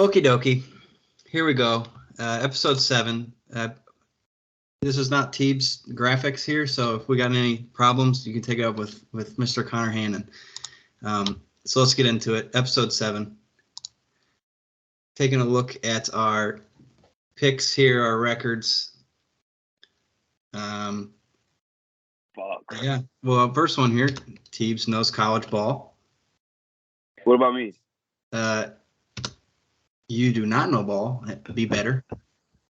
Okie dokie. Here we go. Episode 7. This is not Teeb's graphics here, so if we got any problems, you can take it up with Mr. Connor Hannon. So let's get into it. Episode 7. Taking a look at our picks here, our records. Fuck. Yeah. Well, first one here, Teebs knows college ball. What about me? You do not know ball. Be better.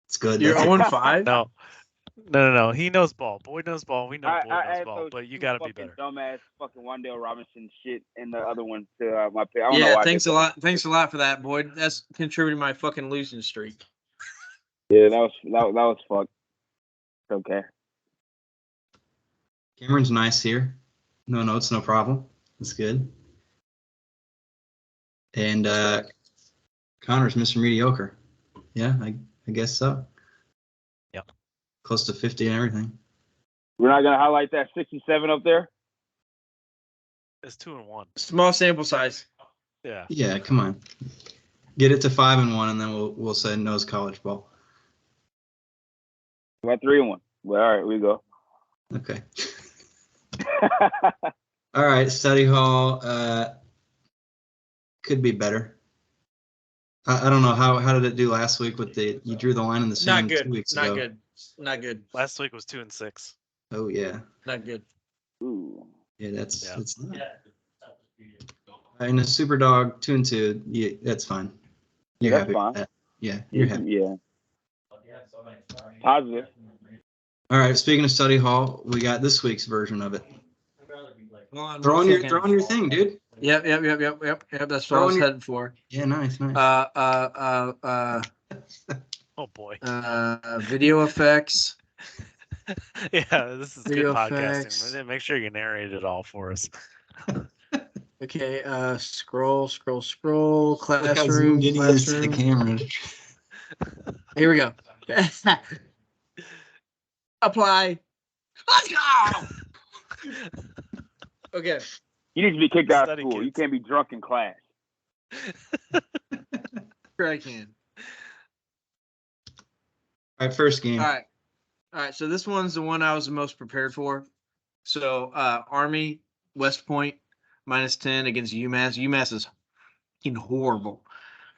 It's good. You're That's 0-5? No. He knows ball. Boy knows ball. We know Boy knows ball, those but you two got to be fucking better. Dumbass fucking Wandale Robinson shit and the other one to my pick. I don't know Yeah, why thanks a lot. Thanks a lot for that, Boyd. That's contributing to my fucking losing streak. Yeah, that was fucked. Okay. Cameron's nice here. No notes, no problem. That's good. And Connor's Mr. Mediocre. Yeah, I guess so. Yep. Close to 50 and everything. We're not gonna highlight that 67 up there. It's 2-1. Small sample size. Yeah. Yeah, come on. Get it to 5-1, and then we'll say knows college ball. We're at 3-1. Well, all right, we go. Okay. All right, study hall could be better. I don't know how did it do last week with you drew the line in the sand Not good. 2 weeks Not ago. good. Not good. Last week was 2-6. Oh yeah. Not good. Ooh. Yeah, that's Yeah. it's not. In a super dog 2-2, yeah, that's fine. You're That's happy fine. with that. Yeah, you're happy. Yeah. Positive. All right, speaking of study hall, we got this week's version of it. Hold on Throw one on your second. thing, dude. Yep. That's what I was heading for. Yeah, nice. Oh boy. Video effects. Yeah, this is Video good effects. podcasting. Make sure you can narrate it all for us. Okay. Scroll. Look how Classroom. zoomed in he is to the camera. Here we go. Apply. Let's go. Okay. You need to be kicked out of Study school. You kids. can't be drunk in class. Sure I can. All right, first game. All right. So this one's the one I was the most prepared for. So Army, West Point, -10 against UMass. UMass is fucking horrible.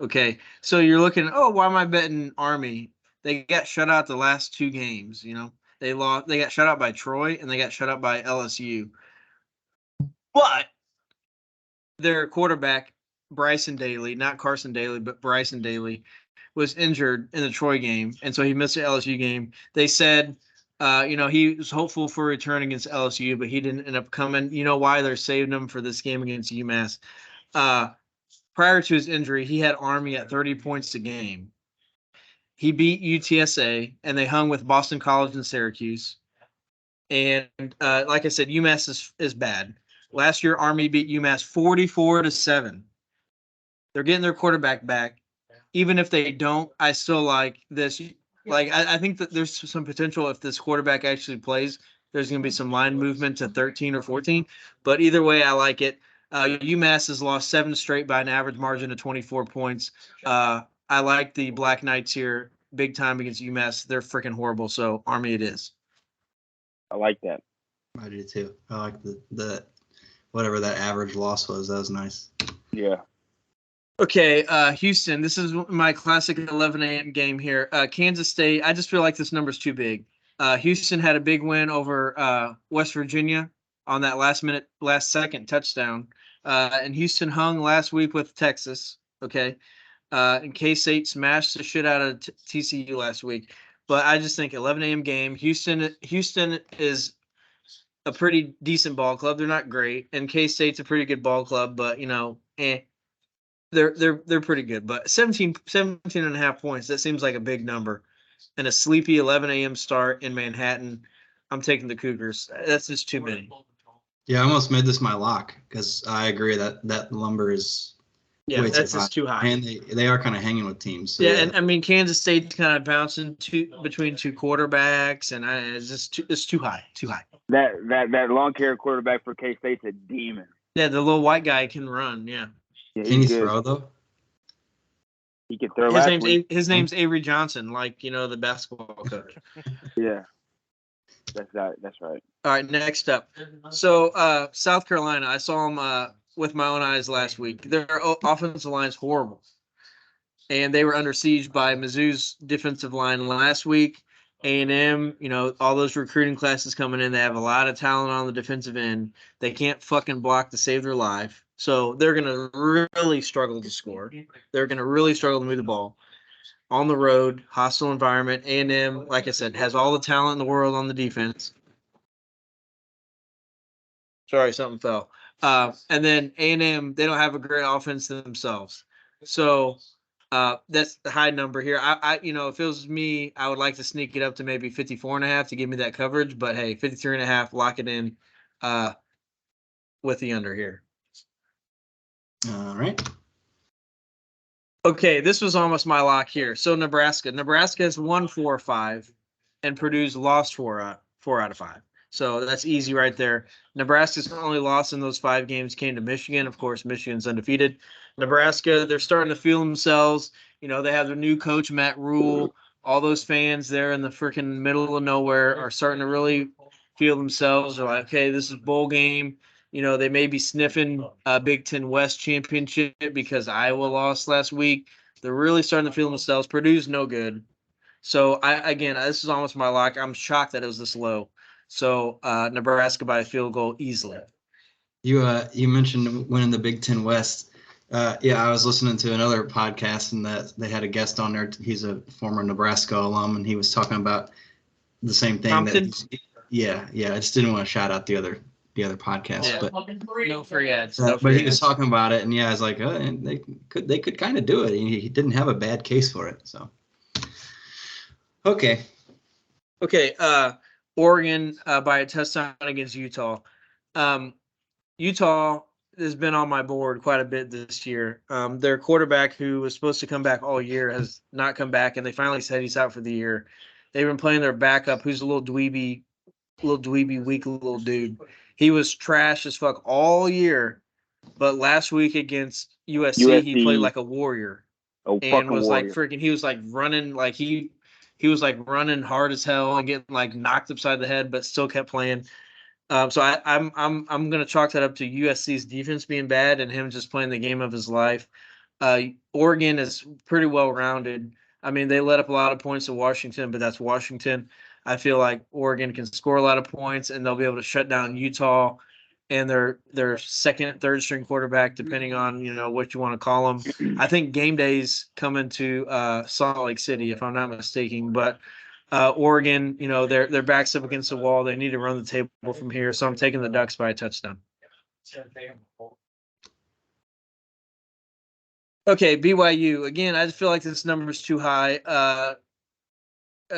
Okay. So you're looking, why am I betting Army? They got shut out the last 2 games, you know. They got shut out by Troy and they got shut out by LSU. But their quarterback, Bryson Daly, not Carson Daly, but Bryson Daly, was injured in the Troy game, and so he missed the LSU game. They said, he was hopeful for a return against LSU, but he didn't end up coming. You know why? They're saving him for this game against UMass. Prior to his injury, he had Army at 30 points a game. He beat UTSA, and they hung with Boston College and Syracuse. And like I said, UMass is bad. Last year, Army beat UMass 44-7. They're getting their quarterback back. Even if they don't, I still like this. Like I think that there's some potential if this quarterback actually plays. There's going to be some line movement to 13 or 14. But either way, I like it. UMass has lost 7 straight by an average margin of 24 points. I like the Black Knights here big time against UMass. They're freaking horrible. So Army it is. I like that. I do too. I like the whatever that average loss was. That was nice. Yeah. Okay, Houston, this is my classic 11 a.m. game here. Kansas State, I just feel like this number's too big. Houston had a big win over West Virginia on that last second touchdown. And Houston hung last week with Texas, okay? And K-State smashed the shit out of TCU last week. But I just think 11 a.m. game. Houston is a pretty decent ball club. They're not great. And K-State's a pretty good ball club, but, They're pretty good, but 17 and a half points, that seems like a big number. And a sleepy 11 a.m. start in Manhattan, I'm taking the Cougars. That's just too many. Yeah, I almost made this my lock because I agree that number is way that's too high. just too high. And they are kind of hanging with teams. So yeah, and I mean Kansas State's kind of bouncing between 2 quarterbacks, and it's too high. That long carry quarterback for K-State's a demon. Yeah, the little white guy can run. Yeah. Yeah, can he he's good. throw though? He could throw last week. His name's Avery Johnson, like the basketball coach. Yeah, that's right. All right, next up. So South Carolina, I saw them with my own eyes last week. Their offensive line is horrible, and they were under siege by Mizzou's defensive line last week. A&M, all those recruiting classes coming in, they have a lot of talent on the defensive end. They can't fucking block to save their life. So they're going to really struggle to score. They're going to really struggle to move the ball. On the road, hostile environment. A&M, like I said, has all the talent in the world on the defense. Sorry, something fell. And then A&M, they don't have a great offense themselves. So that's the high number here. If it was me, I would like to sneak it up to maybe 54.5 to give me that coverage. But hey, 53.5, lock it in with the under here. All right. Okay, this was almost my lock here. So Nebraska has won 4 or 5, and Purdue's lost 4 out of 5. So that's easy right there. Nebraska's only loss in those 5 games came to Michigan. Of course, Michigan's undefeated. Nebraska, they're starting to feel themselves. They have their new coach, Matt Rule. All those fans there in the freaking middle of nowhere are starting to really feel themselves. They're like, okay, this is bowl game. They may be sniffing a Big Ten West championship because Iowa lost last week. They're really starting to feel themselves. Purdue's no good. So, this is almost my lock. I'm shocked that it was this low. So, Nebraska by a field goal easily. You mentioned winning the Big Ten West. I was listening to another podcast, and that they had a guest on there. He's a former Nebraska alum, and he was talking about the same thing. Compton? I just didn't want to shout out the other podcast, but no free ads. But he was talking about it, and I was like, they could kind of do it. He didn't have a bad case for it, so okay. Oregon by a touchdown against Utah. Utah has been on my board quite a bit this year. Their quarterback, who was supposed to come back all year, has not come back, and they finally said he's out for the year. They've been playing their backup, who's a little dweeby, weak little dude. He was trash as fuck all year, but last week against USC. He played like a warrior. And was like freaking. He was like running, like he was like running hard as hell and getting like knocked upside the head, but still kept playing. So I'm gonna chalk that up to USC's defense being bad and him just playing the game of his life. Oregon is pretty well rounded. I mean, they let up a lot of points to Washington, but that's Washington. I feel like Oregon can score a lot of points, and they'll be able to shut down Utah and their second, third string quarterback, depending on what you want to call them. I think game day's coming to Salt Lake City, if I'm not mistaken. But Oregon, their backs up against the wall. They need to run the table from here, so I'm taking the Ducks by a touchdown. Okay, BYU. Again, I just feel like this number is too high.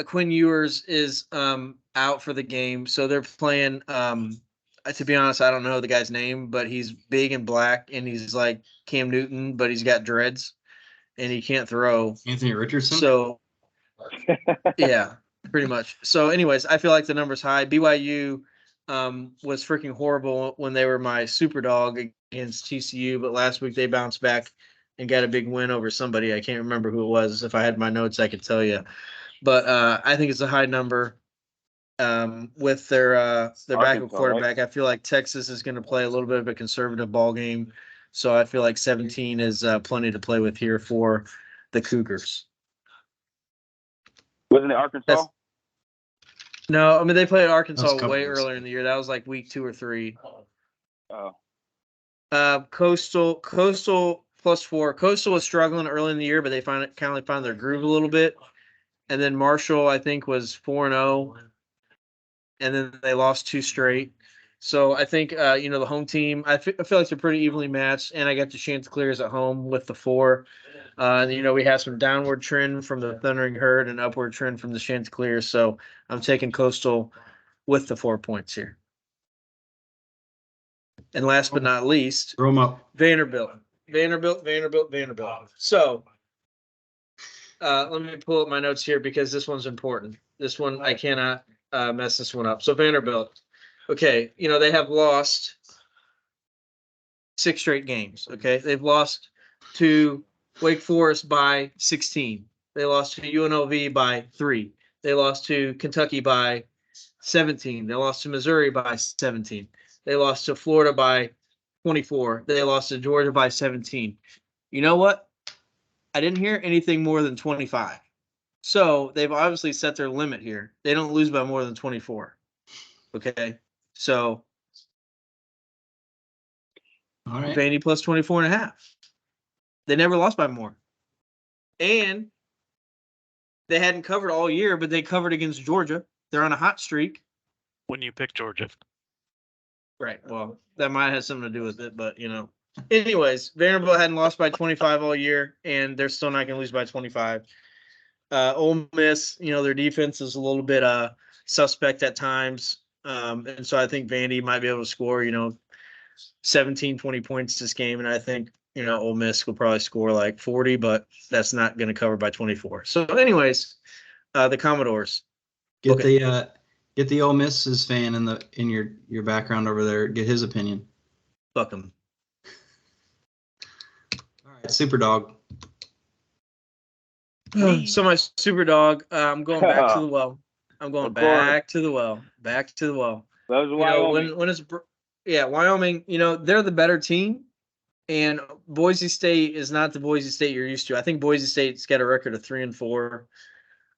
Quinn Ewers is out for the game, so they're playing. To be honest, I don't know the guy's name, but he's big and black, and he's like Cam Newton, but he's got dreads, and he can't throw. Anthony Richardson? So, yeah, pretty much. So, anyways, I feel like the number's high. BYU was freaking horrible when they were my super dog against TCU, but last week they bounced back and got a big win over somebody. I can't remember who it was. If I had my notes, I could tell you. But I think it's a high number. With their backup quarterback, right? I feel like Texas is going to play a little bit of a conservative ball game, so I feel like 17 is plenty to play with here for the Cougars. Wasn't it Arkansas? No, I mean they played Arkansas way earlier in the year. That was like week 2 or 3. Oh. Coastal +4. Coastal was struggling early in the year, but they found their groove a little bit. And then Marshall, I think, was 4-0. And then they lost 2 straight. So I think, the home team, I feel like they're pretty evenly matched. And I got the Chanticleers at home with the 4. We have some downward trend from the Thundering Herd and upward trend from the Chanticleers. So I'm taking Coastal with the 4 points here. And last but not least, throw 'em up. Vanderbilt. So let me pull up my notes here because this one's important. This one, I cannot mess this one up. So Vanderbilt, okay, they have lost 6 straight games. Okay, they've lost to Wake Forest by 16. They lost to UNLV by 3. They lost to Kentucky by 17. They lost to Missouri by 17. They lost to Florida by 24. They lost to Georgia by 17. You know what? I didn't hear anything more than 25. So they've obviously set their limit here. They don't lose by more than 24. Okay. So All right. Vandy plus 24.5. They never lost by more. And they hadn't covered all year, but they covered against Georgia. They're on a hot streak. When you pick Georgia. Right. Well, that might have something to do with it, but Anyways, Vanderbilt hadn't lost by 25 all year, and they're still not going to lose by 25. Ole Miss, their defense is a little bit suspect at times. And so I think Vandy might be able to score, 17, 20 points this game. And I think, Ole Miss will probably score like 40, but that's not going to cover by 24. So anyways, the Commodores. Get the Ole Miss's fan in your background over there. Get his opinion. Fuck them. All right, Super Dog. So my super dog, I'm going back to the well. I'm going back to the well. Back to the well. That was Wyoming. When it's Wyoming, they're the better team, and Boise State is not the Boise State you're used to. I think Boise State's got a record of 3-4.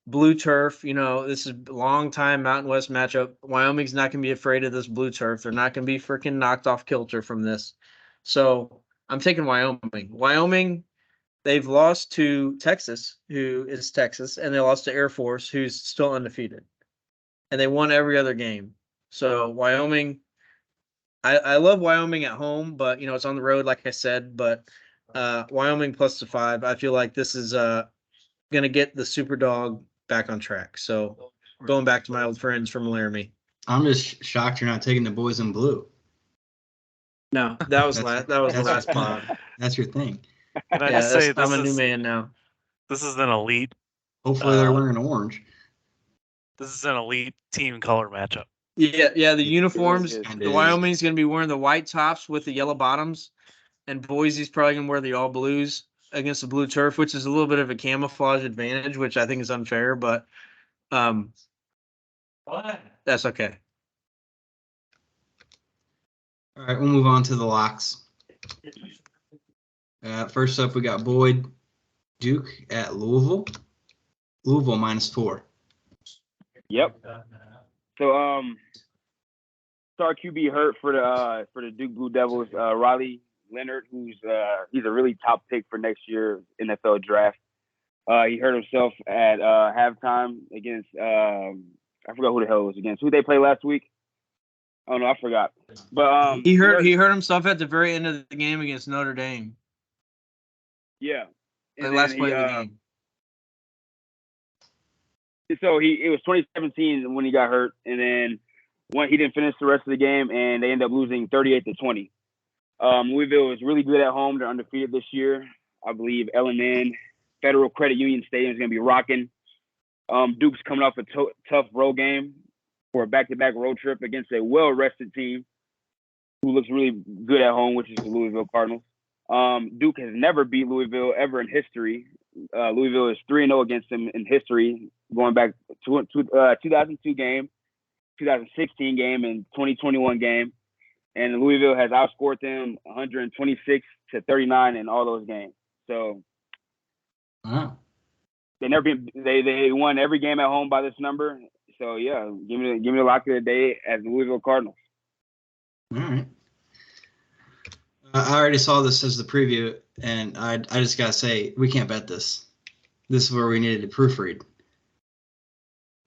Blue turf, this is a long time Mountain West matchup. Wyoming's not going to be afraid of this blue turf. They're not going to be freaking knocked off kilter from this. So I'm taking Wyoming. Wyoming. They've lost to Texas, who is Texas, and they lost to Air Force, who's still undefeated. And they won every other game. So Wyoming, I love Wyoming at home, but it's on the road, like I said. But Wyoming plus the 5, I feel like this is going to get the super dog back on track. So going back to my old friends from Laramie. I'm just shocked you're not taking the boys in blue. No, that was the last pod. That's your thing. Can I just say I'm a new man now. This is an elite. Hopefully they're wearing orange. This is an elite team color matchup. Yeah. The uniforms. It The Wyoming's going to be wearing the white tops with the yellow bottoms, and Boise's probably going to wear the all blues against the blue turf, which is a little bit of a camouflage advantage, which I think is unfair, but that's okay. All right, we'll move on to the locks. First up, we got Boyd Duke at Louisville. Louisville -4. Yep. So star QB hurt for the Duke Blue Devils. Riley Leonard, he's a really top pick for next year's NFL draft. He hurt himself at halftime against I forgot who the hell it was against. Who they play last week? Oh no, I forgot. But he hurt himself at the very end of the game against Notre Dame. Yeah. The last play of the game. So it was 2017 when he got hurt, and then he didn't finish the rest of the game, and they ended up losing 38-20. Louisville is really good at home. They're undefeated this year. I believe L&N Federal Credit Union Stadium is going to be rocking. Duke's coming off a tough road game for a back-to-back road trip against a well-rested team who looks really good at home, which is the Louisville Cardinals. Duke has never beat Louisville ever in history. Louisville is 3-0 against them in history, going back to 2002 game, 2016 game, and 2021 game. And Louisville has outscored them 126-39 in all those games. So they won every game at home by this number. So yeah, give me the lock of the day as the Louisville Cardinals. All right. I already saw this as the preview, and I just gotta say we can't bet this. This is where we needed to proofread.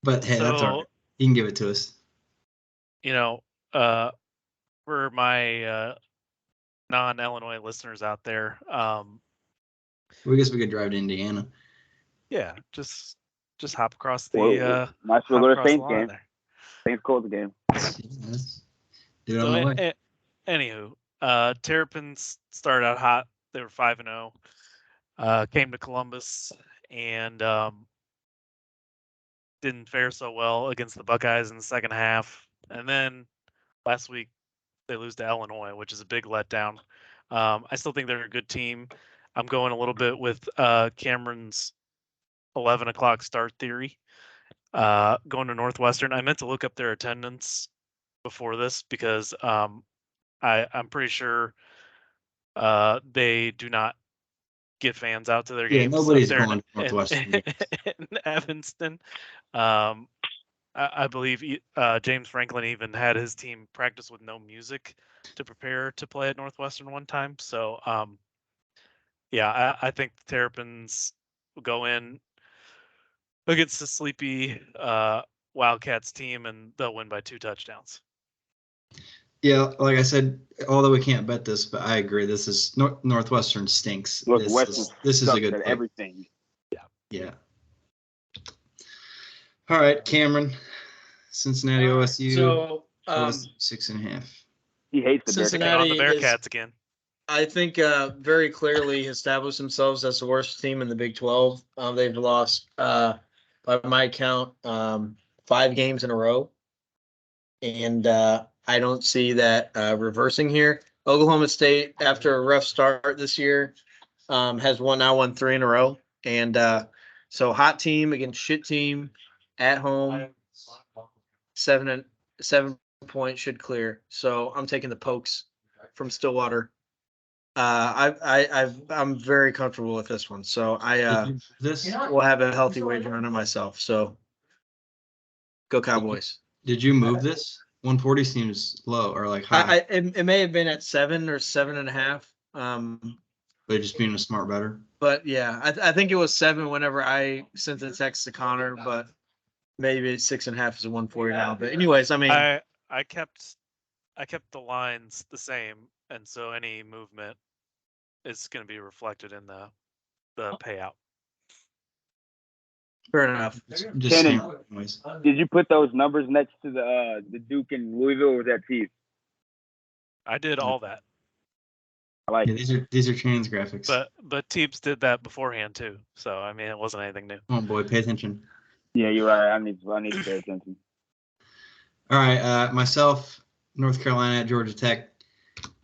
But hey, that's all right. You can give it to us. For my non-Illinois listeners out there, We guess we could drive to Indiana. yeah, just hop across the might as well go to Saints game. there. Saints Colts game. Yes. Do it on the way. Anywho, Terrapins started out hot. They were 5-0. Came to Columbus and didn't fare so well against the Buckeyes in the second half. And then last week they lose to Illinois, which is a big letdown. I still think they're a good team. I'm going a little bit with Cameron's 11 o'clock start theory. Going to Northwestern. I meant to look up their attendance before this because I'm pretty sure they do not get fans out to their Yeah, games up nobody's there going to Northwestern games. in Evanston. I believe James Franklin even had his team practice with no music to prepare to play at Northwestern one time. So, yeah, I think the Terrapins will go in against the sleepy Wildcats team, and they'll win by 2 touchdowns. Yeah, like I said, although we can't bet this, but I agree. This is Northwestern stinks. Northwestern This is a sucks good at pick. everything. Yeah. All right, Cameron. Cincinnati All right, OSU. So OSU 6.5. He hates the Bearcats. Cincinnati On the is, Bearcats again. I think, very clearly established themselves as the worst team in the Big 12. They've lost, by my count, 5 games in a row. And I don't see that reversing here. Oklahoma State, after a rough start this year, has won 3 in a row. And so hot team against shit team at home, 7 points should clear. So I'm taking the Pokes from Stillwater. I'm very comfortable with this one. So I This will have a healthy wager on it myself. So go Cowboys. did you move this? 140 seems low or like high. It may have been at 7 or 7.5. But just being a smart better. But yeah, I think it was 7 whenever I sent the text to Connor, but maybe 6.5 is a 140 now. But anyways, I mean, I kept the lines the same, and so any movement is going to be reflected in the payout. fair enough. Just Shannon, saying, anyways. Did you put those numbers next to the Duke and Louisville, or was that Chiefs? I did all that, I like Yeah, it. these are trans graphics. but Teeps did that beforehand too. So I mean, it wasn't anything new. Oh boy, pay attention. Yeah, you're right. I need to pay attention. All right, myself, North Carolina at Georgia Tech.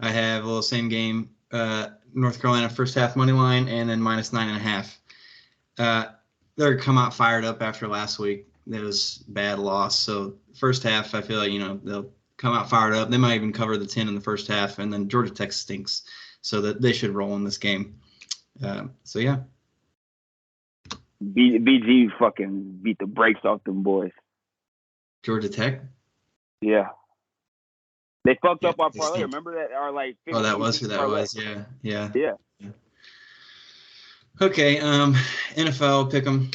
I have a little same game. North Carolina first half money line and then -9.5. They're come out fired up after last week. It was bad loss. So first half, I feel like they'll come out fired up. They might even cover the 10 in the first half, and then Georgia Tech stinks, so that they should roll in this game. So yeah. BG fucking beat the brakes off them boys. Georgia Tech. Yeah. They fucked up our they parlay. stink. Remember that? Our like. Oh, that was who 50 that parlay. was. Yeah. Yeah. Okay. NFL pick 'em.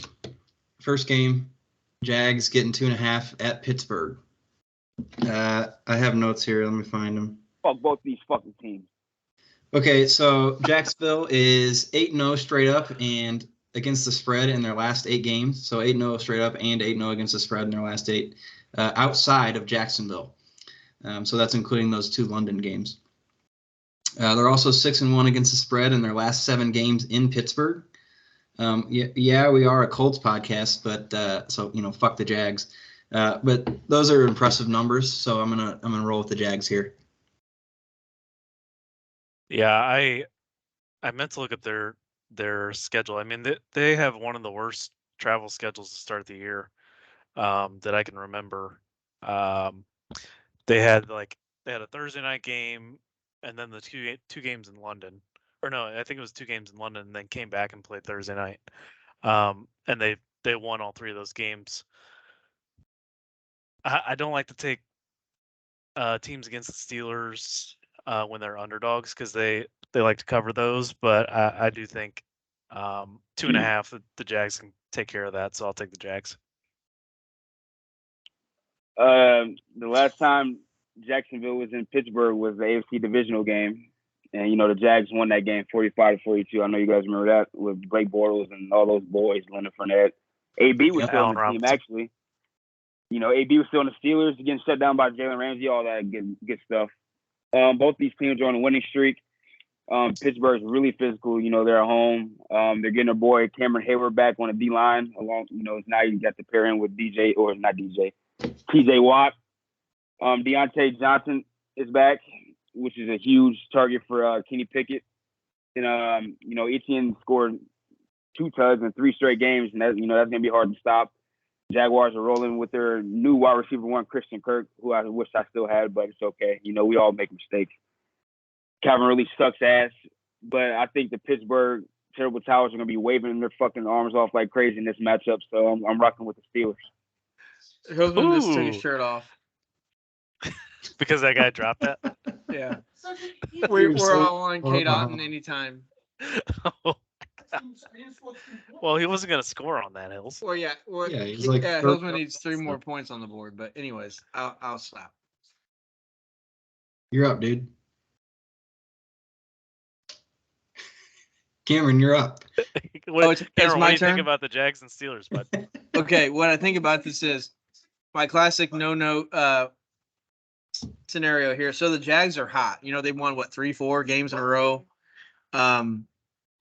First game, Jags getting 2.5 at Pittsburgh. I have notes here. Let me find them. Fuck both these fucking teams. Okay, so Jacksonville is 8-0 straight up and against the spread in their last 8 games. So 8-0 straight up and 8-0 against the spread in their last 8 outside of Jacksonville. So that's including those 2 London games. They're also 6-1 against the spread in their last 7 games in Pittsburgh. Yeah, we are a Colts podcast, but so fuck the Jags. But those are impressive numbers, so I'm gonna roll with the Jags here. Yeah, I meant to look at their schedule. I mean, they have one of the worst travel schedules to start the year that I can remember. They had a Thursday night game, and then the two games in London. Or no, I think it was 2 games in London, and then came back and played Thursday night. And they won all 3 of those games. I don't like to take teams against the Steelers when they're underdogs because they like to cover those, but I do think 2.5 the Jags can take care of that, so I'll take the Jags. The last time Jacksonville was in Pittsburgh was the AFC divisional game, and the Jags won that game 45-42. I know you guys remember that with Blake Bortles and all those boys, Leonard Fournette. AB was still on the team actually. AB was still on the Steelers, getting shut down by Jalen Ramsey, all that good stuff. Both these teams are on a winning streak. Pittsburgh's really physical. They're at home. They're getting their boy Cameron Hayward back on the D line. Along, now you got to pair him with TJ Watt. Deontay Johnson is back, which is a huge target for Kenny Pickett. And Etienne scored 2 tugs in 3 straight games, and that's gonna be hard to stop. Jaguars are rolling with their new wide receiver one, Christian Kirk, who I wish I still had, but it's okay. We all make mistakes. Calvin really sucks ass, but I think the Pittsburgh Terrible Towers are gonna be waving their fucking arms off like crazy in this matchup. So I'm rocking with the Steelers. Hillsman just took his Ooh. shirt off. Because that guy dropped that. Yeah. You're We're so- all on Kate Otten anytime. Oh, well, he wasn't gonna score on that, Hills. Well, yeah. Well, Yeah, he's like Hillsman needs 3 more points on the board. But anyways, I'll stop. You're up, dude. Cameron, you're up. What, it's Cameron, my what do you turn? think about the Jags and Steelers, bud? Okay, what I think about this is my classic no scenario here. So the Jags are hot. They've won 3-4 games in a row.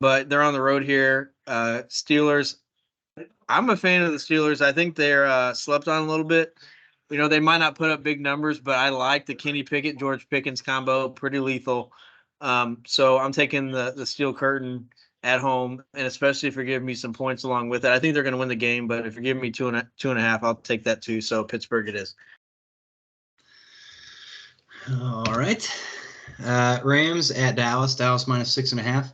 But they're on the road here. Steelers. I'm a fan of the Steelers. I think they're slept on a little bit. They might not put up big numbers, but I like the Kenny Pickett, George Pickens combo, pretty lethal. So I'm taking the Steel Curtain at home, and especially if you're giving me some points along with it. I think they're going to win the game, but if you're giving me two and a half, I'll take that too. So Pittsburgh it is. All right. Rams at Dallas. Dallas minus 6.5.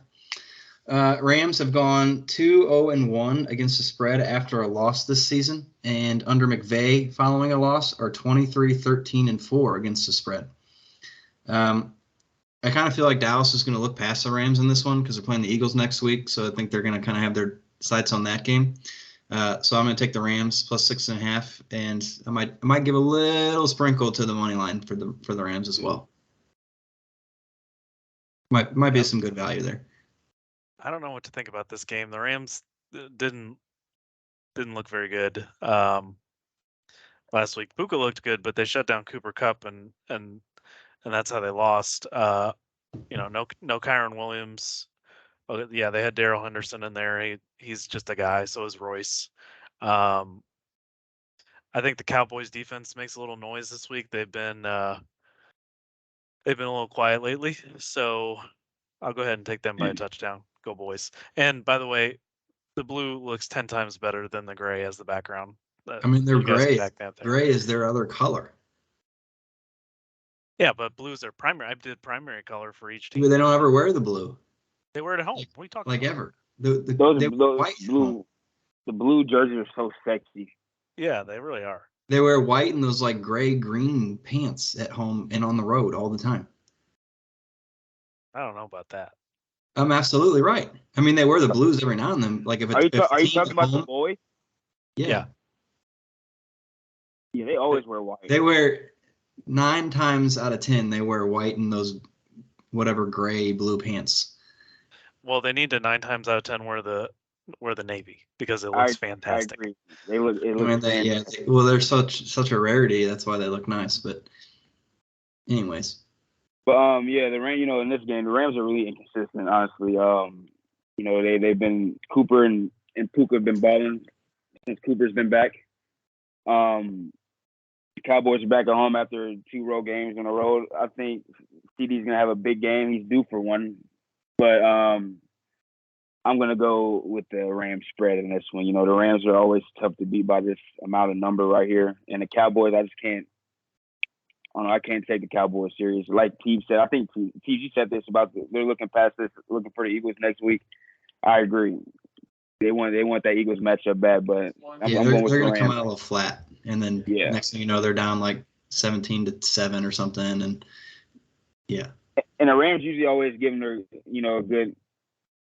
Rams have gone 2-0-1 against the spread after a loss this season, and under McVay following a loss are 23-13-4 against the spread. I kind of feel like Dallas is going to look past the Rams in this one because they're playing the Eagles next week, so I think they're going to kind of have their sights on that game. So I'm going to take the Rams plus 6.5, and I might give a little sprinkle to the money line for the Rams as well. Might be some good value there. I don't know what to think about this game. The Rams didn't look very good last week. Puka looked good, but they shut down Cooper Kupp, and that's how they lost. No Kyron Williams. Oh, yeah, they had Darrell Henderson in there. He's just a guy. So is Royce. I think the Cowboys defense makes a little noise this week. They've been a little quiet lately. So I'll go ahead and take them by a touchdown. Go boys. And by the way, the blue looks 10 times better than the gray as the background. I mean, they're You guys can gray. back that there. Gray is their other color. Yeah, but blue is their primary. I did primary color for each team. But they don't ever wear the blue. They wear it at home. What are you talking Like about? ever. Those they white at blue, home. the blue jerseys are so sexy. Yeah, they really are. They wear white and those like gray-green pants at home and on the road all the time. I don't know about that. I'm absolutely right. I mean, they wear the blues every now and then. Like if Are you team's talking about home, the boys? Yeah. Yeah, they always wear white. They wear 9 times out of 10. They wear white and those whatever gray blue pants. Well, they need to 9 times out of 10 wear the navy because it looks fantastic. I agree. It looks fantastic. They're such a rarity. That's why they look nice. But anyways. But the Rams, in this game, the Rams are really inconsistent. Honestly, they've been Cooper and Puka have been balling since Cooper's been back. The Cowboys are back at home after 2 road games in a row. I think CD's gonna have a big game. He's due for one, but I'm gonna go with the Rams spread in this one. The Rams are always tough to beat by this amount of number right here, and the Cowboys, I just can't. I can't take the Cowboys serious. Like Steve said, I think Steve, you said this about they're looking past this, looking for the Eagles next week. I agree. They want that Eagles matchup bad, but I'm going with they're the going to come Rams. out a little flat, and then next thing you know, they're down like 17-7 or something, and yeah. And the Rams usually always give them their a good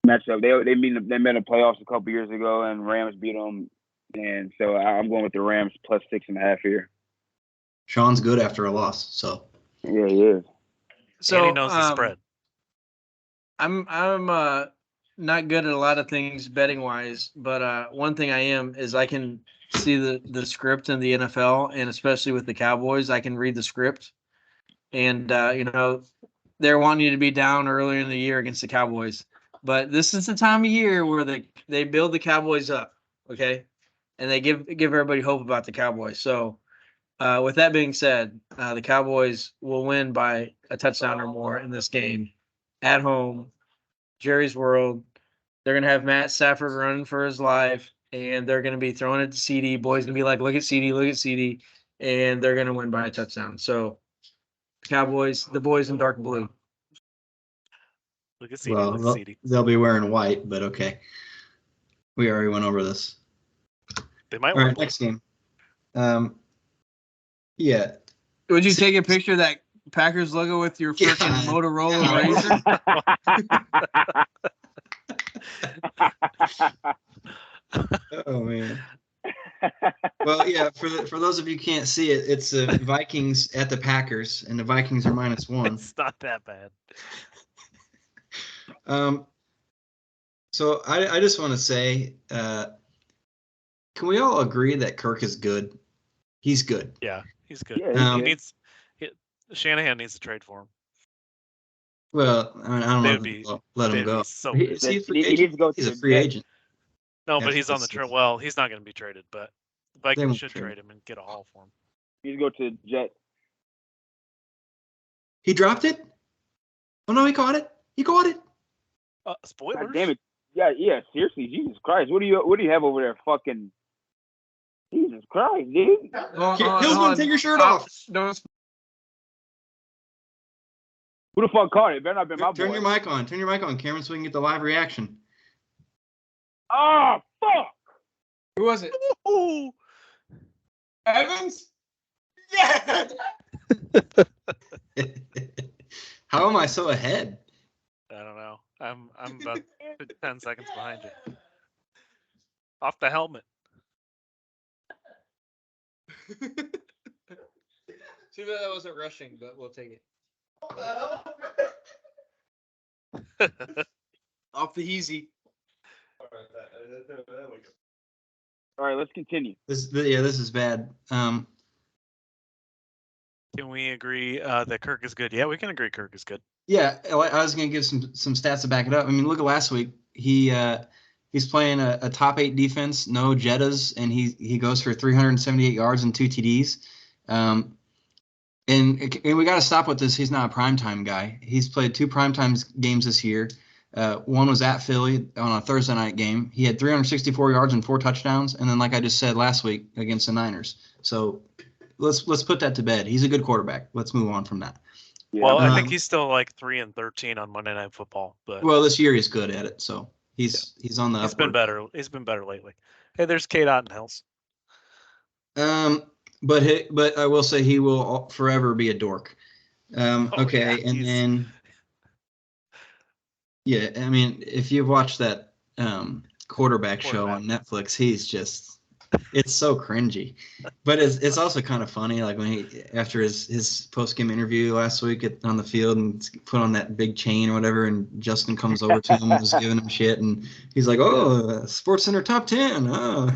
matchup. They met in the playoffs a couple years ago, and Rams beat them, and so I'm going with the Rams plus 6.5 here. Sean's good after a loss, so yeah, he is. So and he knows the spread. I'm not good at a lot of things betting wise, but one thing I am is I can see the script in the NFL, and especially with the Cowboys, I can read the script, and they're wanting you to be down earlier in the year against the Cowboys, but this is the time of year where they build the Cowboys up, okay, and they give everybody hope about the Cowboys. So with that being said, the Cowboys will win by a touchdown or more in this game at home. Jerry's World. They're gonna have Matt Stafford running for his life, and they're gonna be throwing it to CD. Boys gonna be like, look at CD, look at CD, and they're gonna win by a touchdown. So, Cowboys, the boys in dark blue. Look at CD. Well, Look at CD. they'll be wearing white, but okay. We already went over this. They might All win. right, next game. Yeah. Would you take a picture of that Packers logo with your freaking Motorola Razor? Oh man. Well, yeah. For those of you who can't see it, it's the Vikings at the Packers, and the Vikings are -1. It's not that bad. So I just want to say, can we all agree that Kirk is good? He's good. Yeah, he's good. Yeah, Shanahan needs to trade for him. Well, I mean, I don't know. Let him go. So Is he a free He needs agent? to go to He's a the free Jets. agent. no, but That's he's on the what's- trade. Well, he's not going to be traded, but the Vikings won't should trade trade him and get a haul for him. He needs to go to the Jets. He dropped it? Oh no, he caught it. He caught it. Spoilers. God damn it. Yeah, seriously, Jesus Christ. What do you have over there? Fucking Jesus Christ, dude. Hillsman, take your shirt off. Don't. Who the fuck caught it? Better not be my boy. Turn your mic on. Turn your mic on, Cameron, so we can get the live reaction. Oh, fuck. Who was it? Ooh. Evans? Yeah. How am I so ahead? I don't know. I'm about 10 seconds behind you. Off the helmet. Too bad that wasn't rushing, but we'll take it. Off the easy. All right, let's continue. This is bad. Can we agree that Kirk is good? Yeah, we can agree Kirk is good. Yeah, I was going to give some stats to back it up. I mean, look at last week. He's playing a top 8 defense, no Jettas, and he goes for 378 yards and 2 TDs. And we got to stop with this. He's not a primetime guy. He's played 2 primetime games this year. One was at Philly on a Thursday night game. He had 364 yards and 4 touchdowns. And then, like I just said last week, against the Niners. So let's put that to bed. He's a good quarterback. Let's move on from that. Yeah. Well, I think he's still like 3-13 on Monday Night Football, but Well, this year he's good at it. So he's on the he's been upward. better. He's been better lately. Hey, there's Kate Ottenhills. But I will say he will forever be a dork. Okay, yeah, and then yeah, I mean, if you've watched that quarterback show on Netflix, it's so cringy. But it's also kind of funny, like when he after his post game interview last week on the field and put on that big chain or whatever, and Justin comes over to him and was giving him shit, and he's like, "Oh, Sports Center top 10." Oh.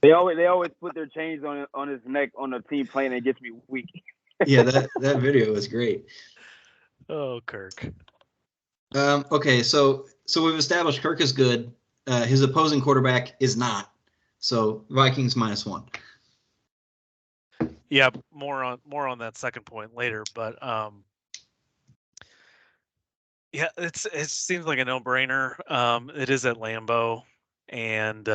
They always put their chains on his neck on the team playing, and it gets me weak. Yeah, that video was great. Oh, Kirk. Okay, so we've established Kirk is good. His opposing quarterback is not. So Vikings -1. Yeah, more on that second point later, but yeah, it seems like a no-brainer. It is at Lambeau, and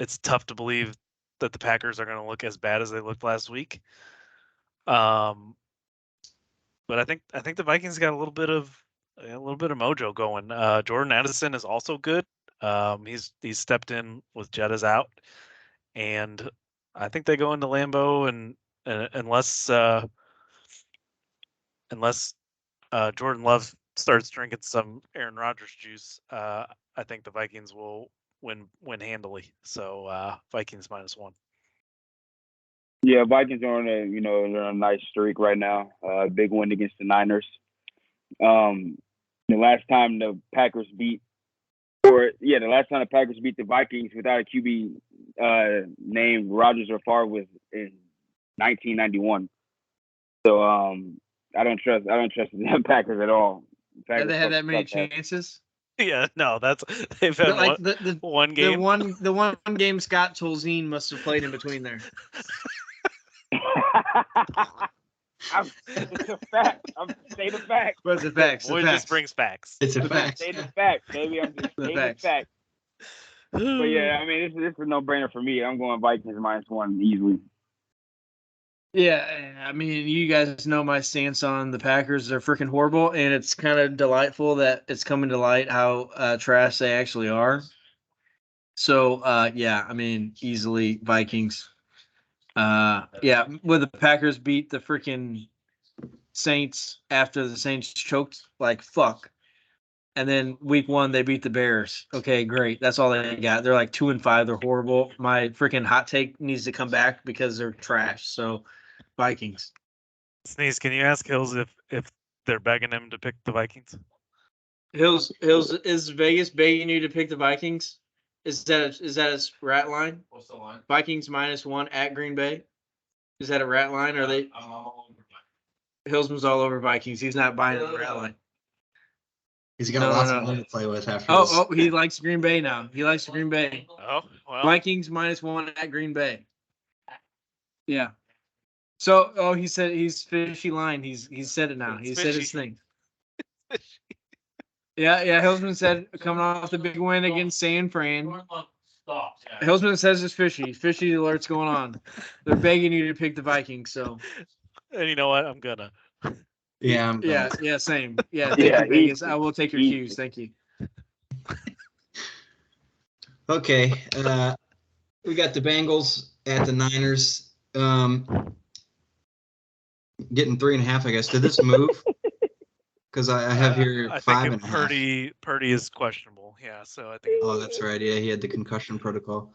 it's tough to believe that the Packers are going to look as bad as they looked last week. But I think the Vikings got a little bit of mojo going. Jordan Addison is also good. He's stepped in with Jettas out, and I think they go into Lambeau, and unless Jordan Love starts drinking some Aaron Rodgers juice, I think the Vikings will win handily. So Vikings -1. Yeah, Vikings are on they're on a nice streak right now. Big win against the Niners. The last time the Packers beat the Vikings without a QB named Rodgers or Favre was in 1991. So I don't trust the Packers at all. Have they had that many chances? Yeah, no, they've had Like one game. The one game Scott Tolzien must have played in between there. It's a fact. I'm saying the fact. What's the facts? Boy just brings facts. It's a The fact. Say the fact, baby. I'm just The saying the facts. fact. But yeah, I mean, this is a no-brainer for me. I'm going Vikings -1 easily. Yeah, I mean, you guys know my stance on the Packers. They're freaking horrible, and it's kind of delightful that it's coming to light how trash they actually are. So, yeah, I mean, easily Vikings. Yeah, when the Packers beat the freaking Saints after the Saints choked like fuck. And then week 1 they beat the Bears. Okay, great. That's all they got. They're like 2-5. They're horrible. My freaking hot take needs to come back because they're trash. So Vikings. Sneeze, can you ask Hills if they're begging him to pick the Vikings? Hills is Vegas begging you to pick the Vikings? Is that his rat line? What's the line? Vikings -1 at Green Bay. Is that a rat line? Or are they? I'm all over Hillsman's all over Vikings. He's not buying the rat line. He's got No, lots no. of money to play with after this. Oh, he likes Green Bay now. He likes Green Bay. Oh, well. Vikings -1 at Green Bay. Yeah. So, he said he's fishy line. He's said it now. It's He said his fishy. thing. Yeah. Hillsman said coming off the big win against San Fran. Stop. Yeah. Hillsman says it's fishy. Fishy alert's going on. They're begging you to pick the Vikings. So And you know what? I'm gonna. Yeah, I'm yeah, going. same. Yeah, thank Yeah, you, Vegas. easy. I will take your Easy. cues. Thank you. Okay, we got the Bengals at the Niners. Getting 3.5, I guess. Did this move? Because I have here I 5.5. Purdy is questionable. Yeah, so I think. Oh, that's right. Yeah, he had the concussion protocol.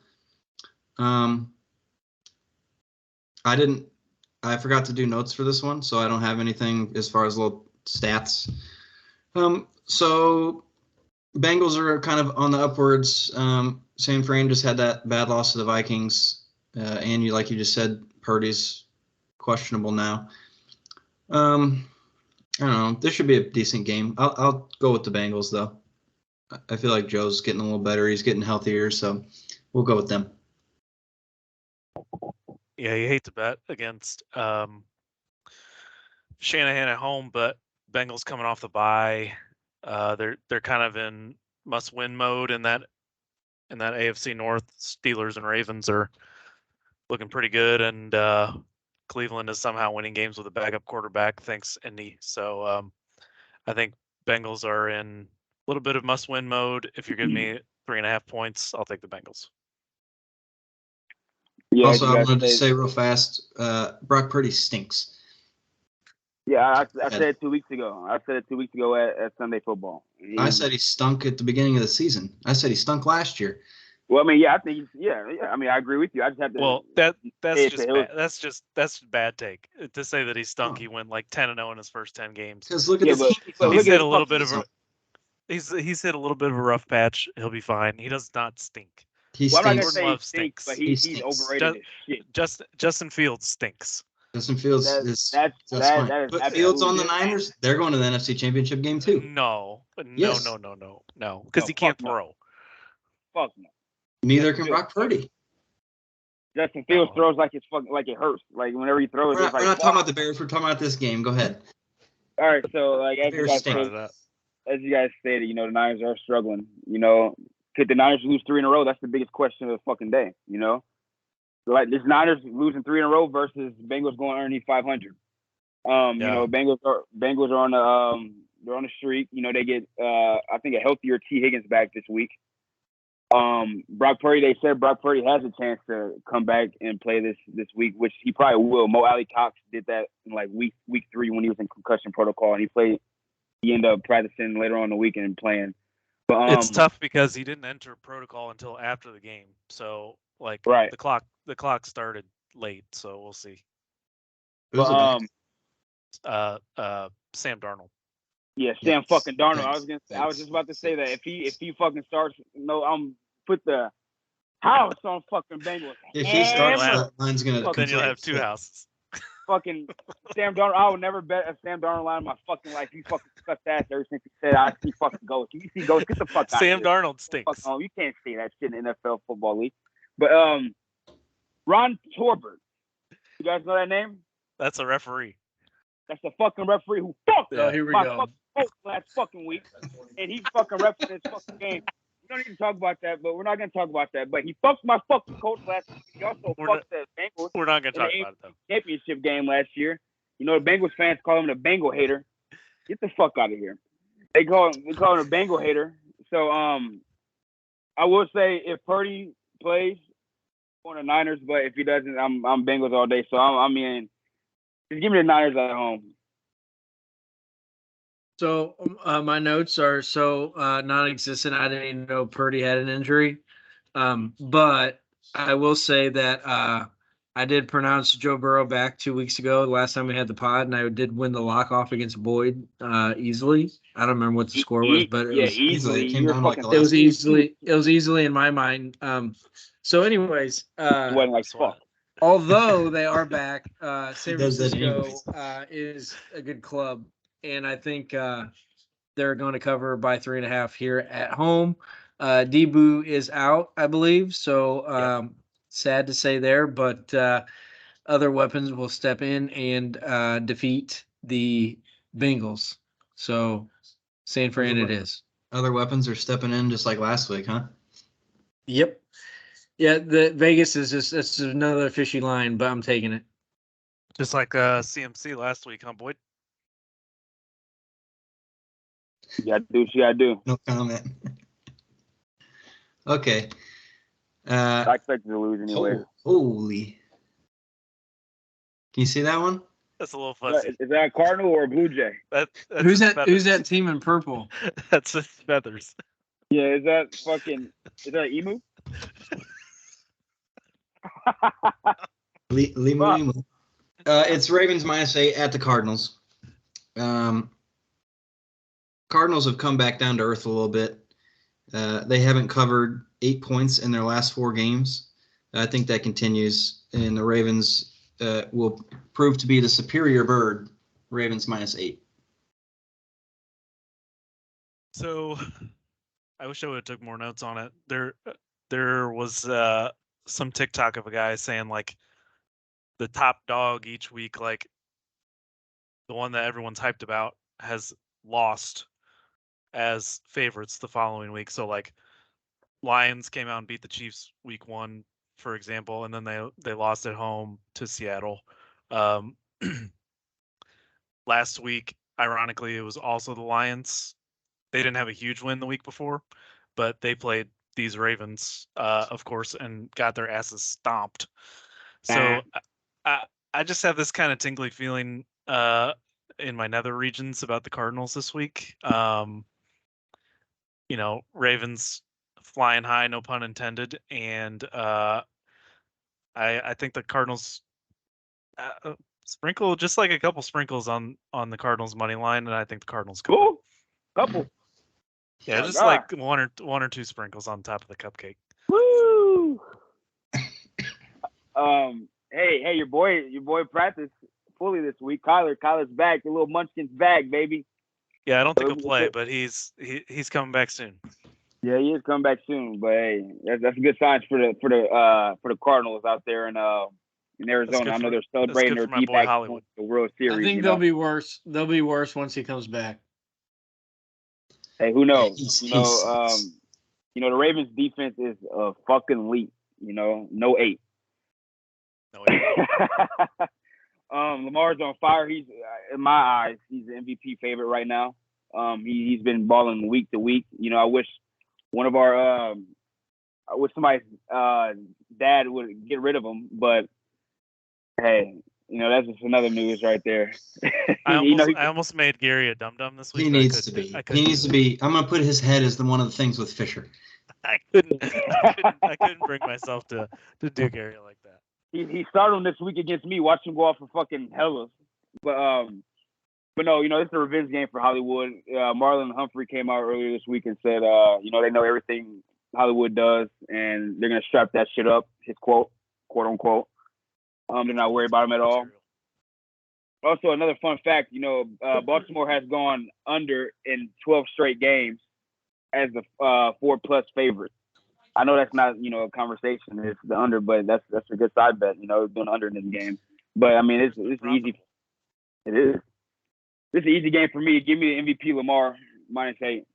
I forgot to do notes for this one, so I don't have anything as far as little stats. So Bengals are kind of on the upwards. San Fran just had that bad loss to the Vikings, and like you just said, Purdy's questionable now. I don't know. This should be a decent game. I'll go with the Bengals though. I feel like Joe's getting a little better. He's getting healthier, so we'll go with them. Yeah, you hate to bet against Shanahan at home, but Bengals coming off the bye. They're kind of in must-win mode in that AFC North. Steelers and Ravens are looking pretty good, and Cleveland is somehow winning games with a backup quarterback. Thanks, Indy. So I think Bengals are in a little bit of must-win mode. If you're giving me 3.5 points, I'll take the Bengals. Yeah, Also, you I guys wanted to say- say real fast, Brock Purdy stinks. Yeah, I said it 2 weeks ago. I said it 2 weeks ago at Sunday Football. I said he stunk at the beginning of the season. I said he stunk last year. Well, I mean, yeah, I think yeah. I mean, I agree with you. I just have to. Well, that's Hey, just so bad. That's bad take to say that he stunk. Oh. He went like 10-0 in his first 10 games. Because look at Yeah, the but- team. but though. look He's at hit a his little fucking- bit of a he's hit a little bit of a rough patch. He'll be fine. He does not stink. He Well, I'm not gonna stinks. say he Love stinks, but He he's stinks. overrated as shit. Justin Fields stinks. Justin Fields That's- is that's- that's that- fine. that is But Fields on the absolutely- Niners, they're going to the NFC Championship game too. No, Yes. no, No, because he can't fuck no. throw. Fuck no. Neither can Brock Purdy. Justin Fields No. throws like it's fucking like it hurts. Like whenever he throws, We're it's not, like. we're not talking fuck. about the Bears. We're talking about this game. Go ahead. All right, so like as you Bears guys stink. said, as you guys stated, the Niners are struggling. Could the Niners lose 3 in a row? That's the biggest question of the fucking day. Like this Niners losing 3 in a row versus Bengals going underneath 500. Yeah. Bengals are on the they're on the streak. They get I think a healthier T. Higgins back this week. Brock Purdy, they said Brock Purdy has a chance to come back and play this week, which he probably will. Mo Alley Cox did that in like week 3 when he was in concussion protocol, and he ended up practicing later on in the weekend and playing. But It's tough because he didn't enter protocol until after the game. So like Right. the clock started late. So we'll see. Who's the But, back? Sam Darnold. yeah, Sam Yes, fucking Darnold. yes, I was just about to say that yes. if he fucking starts, put the house on fucking Bengals. If he starts, Hammer. that line's gonna. Fuck, Then you'll have completely two flip. houses. Fucking Sam Darnold. I would never bet a Sam Darnold line in my fucking life. He fucking cut ass ever since he said I see fucking ghosts. You see ghosts, get the fuck out Sam of here. Darnold Fuck stinks. home. You can't say that shit in the NFL football league. But Ron Torbert. You guys know that name? That's a referee. That's the fucking referee who fucked Oh, here we my go. fucking coach last fucking week, and he fucking refed this fucking game. We don't need to talk about that, but we're not gonna talk about that. But he fucked my fucking coach last week. He also fucked the Bengals We're not gonna talk in about it though. the championship game last year. You know, the Bengals fans call him the Bengal hater. Get the fuck out of here. They call him a Bengal hater. So I will say if Purdy plays on the Niners, but if he doesn't, I'm Bengals all day. So I mean, just give me the Niners at home. So my notes are so non-existent. I didn't even know Purdy had an injury. But I will say that I did pronounce Joe Burrow back 2 weeks ago, the last time we had the pod, and I did win the lock-off against Boyd easily. I don't remember what the score was, but it was easily. It came down like the it was last easily in my mind. So anyways, It wasn't like fuck. although they are back, San does that Francisco anyways. is a good club, and I think they're going to cover by 3.5 here at home. Debo is out, I believe, so sad to say there, but other weapons will step in and defeat the Bengals. So San Fran it is. Other weapons are stepping in just like last week, huh? Yep. Yeah, the Vegas is it's another fishy line, but I'm taking it. Just like CMC last week, huh, Boyd? You gotta do what you gotta do. No comment. Okay. I expect you to lose anyway. Holy. Can you see that one? That's a little fuzzy. Is that a Cardinal or a Blue Jay? That's Who's his that? Who's feathers. that team in purple? That's his feathers. Yeah, is that an emu? Limu. It's Ravens -8 at the Cardinals. Cardinals have come back down to earth a little bit. They haven't covered 8 points in their last 4 games. I think that continues, and the Ravens will prove to be the superior bird. Ravens -8. So, I wish I would have took more notes on it. There was some TikTok of a guy saying like the top dog each week, like the one that everyone's hyped about, has lost as favorites the following week. So like Lions came out and beat the Chiefs week 1, for example, and then they lost at home to Seattle. Last week, ironically, it was also the Lions. They didn't have a huge win the week before, but they played these Ravens, of course, and got their asses stomped. So I just have this kind of tingly feeling in my nether regions about the Cardinals this week. Ravens flying high, no pun intended, and I think the Cardinals sprinkle just like a couple sprinkles on the Cardinals money line, and I think the Cardinals cover. Cool. Couple. Yeah, just like one or two sprinkles on top of the cupcake. Woo! Hey, your boy practiced fully this week. Kyler's back. The little Munchkin's back, baby. Yeah, I don't think he'll play, but he's coming back soon. Yeah, he is coming back soon. But hey, that's a good sign for the Cardinals out there in Arizona. I know they're celebrating their deep back to the World Series. I think they'll be worse. They'll be worse once he comes back. Hey, who knows? The Ravens defense is fucking elite. No 8. No, Lamar's on fire. He's in my eyes, he's the MVP favorite right now. He's been balling week to week. I wish somebody's dad would get rid of him, but hey, that's just another news right there. I almost made Gary a dum-dum this week. He needs to be. He needs to be. I'm gonna put his head as one of the things with Fisher. I couldn't bring myself to do Gary like that. He started him this week against me. Watch him go off for fucking hellas. But no, it's a revenge game for Hollywood. Marlon Humphrey came out earlier this week and said, they know everything Hollywood does, and they're gonna strap that shit up. His quote unquote. They're not worried about him at all. Also, another fun fact, Baltimore has gone under in 12 straight games as the 4+ favorite. I know that's not, a conversation. It's the under, but that's a good side bet. Doing under in this game. But I mean, it's easy. It is. This is an easy game for me. Give me the MVP Lamar -8.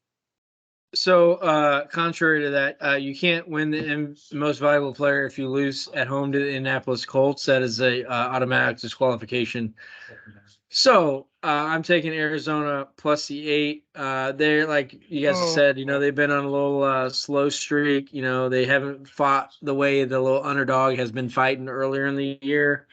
So, contrary to that, you can't win the most valuable player if you lose at home to the Indianapolis Colts. That is a automatic disqualification. So, I'm taking Arizona plus the 8. They're like you guys said, they've been on a little slow streak. They haven't fought the way the little underdog has been fighting earlier in the year.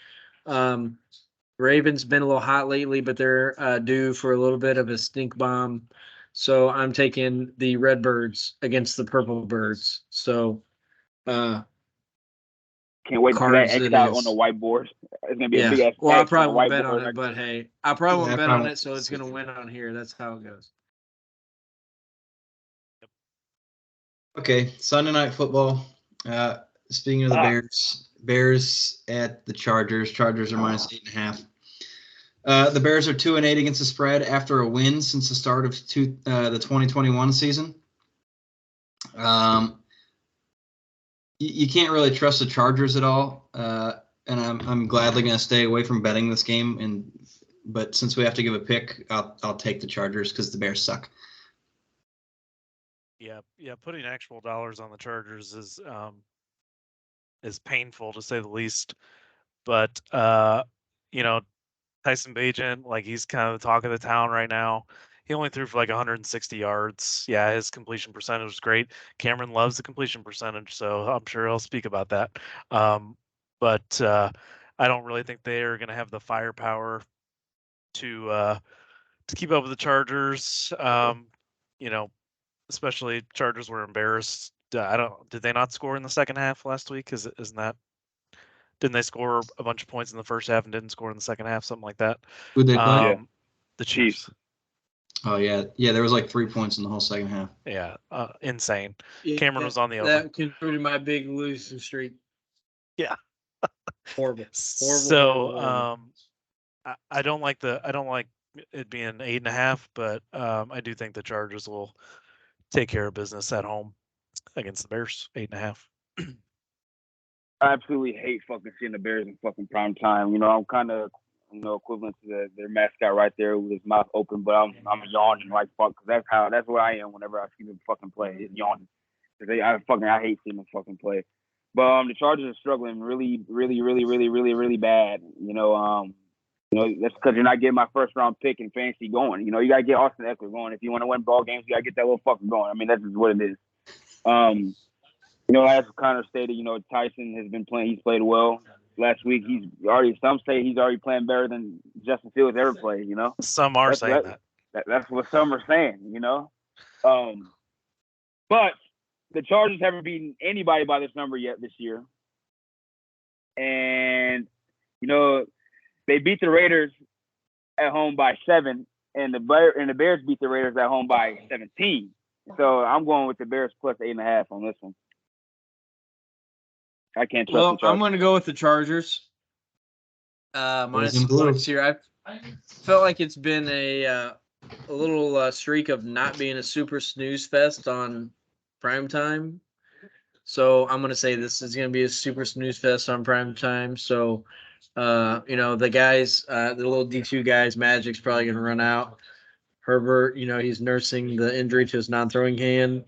Ravens been a little hot lately, but they're due for a little bit of a stink bomb. So I'm taking the Redbirds against the Purple Birds. So can't wait to see that X out on the whiteboard. It's gonna be a big ass. Well, I probably won't bet on it, but hey, I probably won't bet on it, so it's gonna win on here. That's how it goes. Okay, Sunday Night Football. Speaking of the Bears at the Chargers. Chargers are -8.5. The Bears are 2-8 against the spread after a win since the start of the 2021 season. You can't really trust the Chargers at all, and I'm gladly going to stay away from betting this game. But since we have to give a pick, I'll take the Chargers because the Bears suck. Yeah. Putting actual dollars on the Chargers is painful to say the least. But Tyson Bagent, he's kind of the talk of the town right now. He only threw for 160 yards. Yeah, his completion percentage was great. Cameron loves the completion percentage, so I'm sure he'll speak about that. But I don't really think they are going to have the firepower to keep up with the Chargers. Especially Chargers were embarrassed. Did they not score in the second half last week? Didn't they score a bunch of points in the first half and didn't score in the second half, something like that? Who'd they play? The Chiefs. Oh, yeah. There was 3 points in the whole second half. Yeah, insane. Cameron was on the open. That contributed my big losing streak. Yeah. Horrible. So, horrible. I don't like it being 8.5, but I do think the Chargers will take care of business at home against the Bears. 8.5. I absolutely hate fucking seeing the Bears in fucking prime time. I'm kind of equivalent to their mascot right there with his mouth open, but I'm yawning like fuck because that's what I am whenever I see them fucking play. It's yawning because I hate seeing them fucking play. But the Chargers are struggling really, really, really, really, really, really bad. That's because you're not getting my first round pick in fantasy going. You gotta get Austin Eckler going if you want to win ball games. You gotta get that little fucker going. I mean, that's just what it is. As Connor stated, Tyson has been playing. He's played well. Last week, some say he's already playing better than Justin Fields ever played. Some are saying that. That's what some are saying. But the Chargers haven't beaten anybody by this number yet this year, and they beat the Raiders at home by 7, and the Bears beat the Raiders at home by 17. So I'm going with the Bears plus 8.5 on this one. I can't trust the Chargers. I'm going to go with the Chargers. Minus points here. I felt like it's been a little streak of not being a super snooze fest on prime time. So I'm going to say this is going to be a super snooze fest on prime time. So, the guys, the little D2 guys, Magic's probably going to run out. Herbert, he's nursing the injury to his non-throwing hand.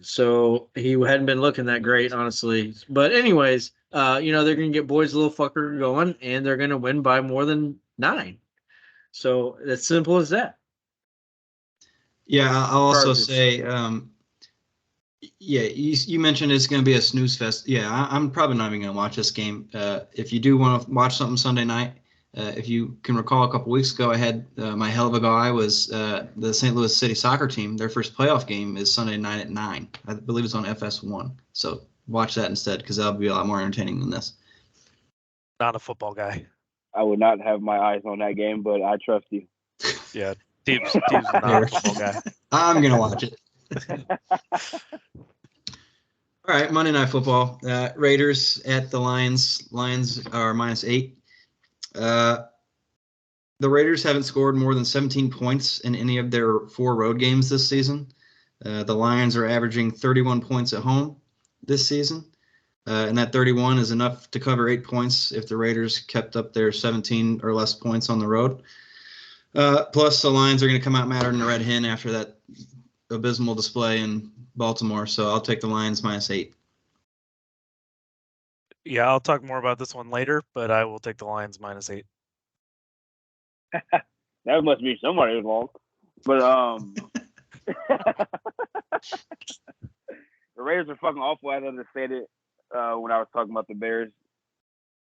So he hadn't been looking that great, honestly. But anyways, they're going to get Boyd's little fucker going, and they're going to win by more than 9. So it's simple as that. Yeah, I'll also say, you mentioned it's going to be a snooze fest. Yeah, I'm probably not even going to watch this game. If you do want to watch something Sunday night, if you can recall a couple weeks ago, I had my hell of a guy was the St. Louis City soccer team. Their first playoff game is Sunday night at 9. I believe it's on FS1. So watch that instead because that'll be a lot more entertaining than this. Not a football guy. I would not have my eyes on that game, but I trust you. Yeah, Steve's not a football guy. I'm going to watch it. All right, Monday Night Football. Raiders at the Lions. Lions are -8. The Raiders haven't scored more than 17 points in any of their 4 road games this season. The Lions are averaging 31 points at home this season. And that 31 is enough to cover 8 points if the Raiders kept up their 17 or less points on the road. Plus, the Lions are going to come out madder than a red hen after that abysmal display in Baltimore. So I'll take the Lions -8. Yeah, I'll talk more about this one later, but I will take the Lions -8. That must be somebody's fault. But the Raiders are fucking awful. I understand it when I was talking about the Bears.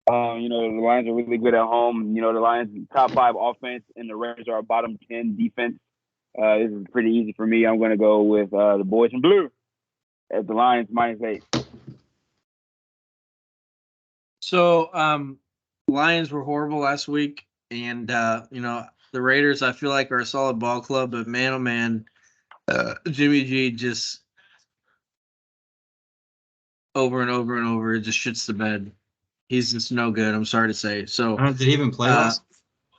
You know, the Lions are really good at home. You know, the Lions top 5 offense and the Raiders are bottom 10 defense. This is pretty easy for me. I'm going to go with the boys in blue at the Lions -8. So, Lions were horrible last week, and you know, the Raiders I feel like are a solid ball club, but man, oh man, Jimmy G just over and over and over just shits the bed. He's just no good. I'm sorry to say. So, Did he even play last?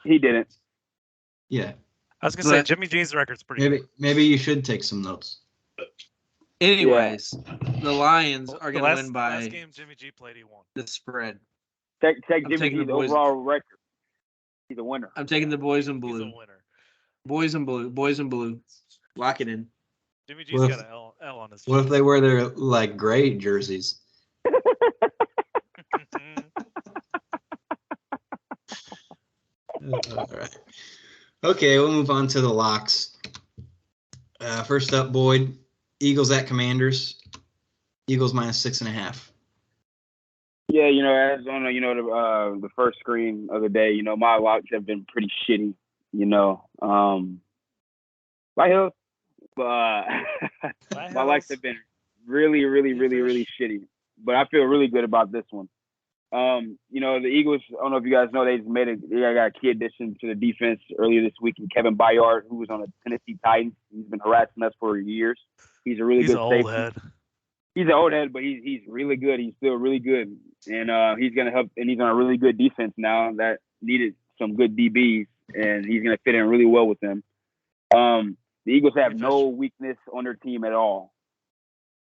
He didn't. Yeah. I was gonna say Jimmy G's record's pretty good. Maybe you should take some notes. anyways, the Lions are The going to win by last game Jimmy G played, he won. the spread. Check I'm Jimmy taking the G's boys. overall record. He's a winner. I'm taking the boys in He's blue. a winner. Boys in blue. Boys in blue. Lock it in. Jimmy G's got an L on his What if chest. they wear their like gray jerseys? All right. Okay, we'll move on to the locks. First up, Boyd, Eagles at Commanders. Eagles -6.5. Yeah, you know, as on the first screen of the day, you know, my locks have been pretty shitty. You know, my hills, but my locks have been really shitty. But I feel really good about this one. You know, the Eagles, I don't know if you guys know, they got a key addition to the defense earlier this week, in Kevin Byard, who was on the Tennessee Titans. He's been harassing us for years. He's a really good safety. Old head. He's an old head, but he's really good. He's still really good, and he's gonna help. And he's on a really good defense now that needed some good DBs, and he's gonna fit in really well with them. The Eagles have no weakness on their team at all.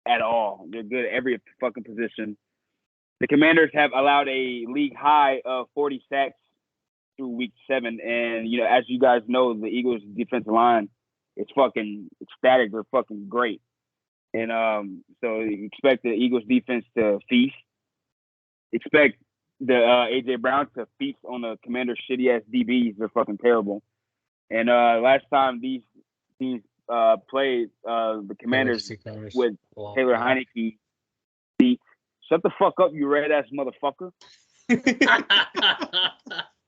At all, they're good at every fucking position. The Commanders have allowed a league high of 40 sacks through week 7, and you know, as you guys know, the Eagles' defensive line is fucking ecstatic. They're fucking great. And so you expect the Eagles defense to feast. Expect the A.J. Brown to feast on the Commanders' shitty-ass DBs. They're fucking terrible. And last time these teams played, the Commanders with Taylor Heineke beat. Shut the fuck up, you red-ass motherfucker.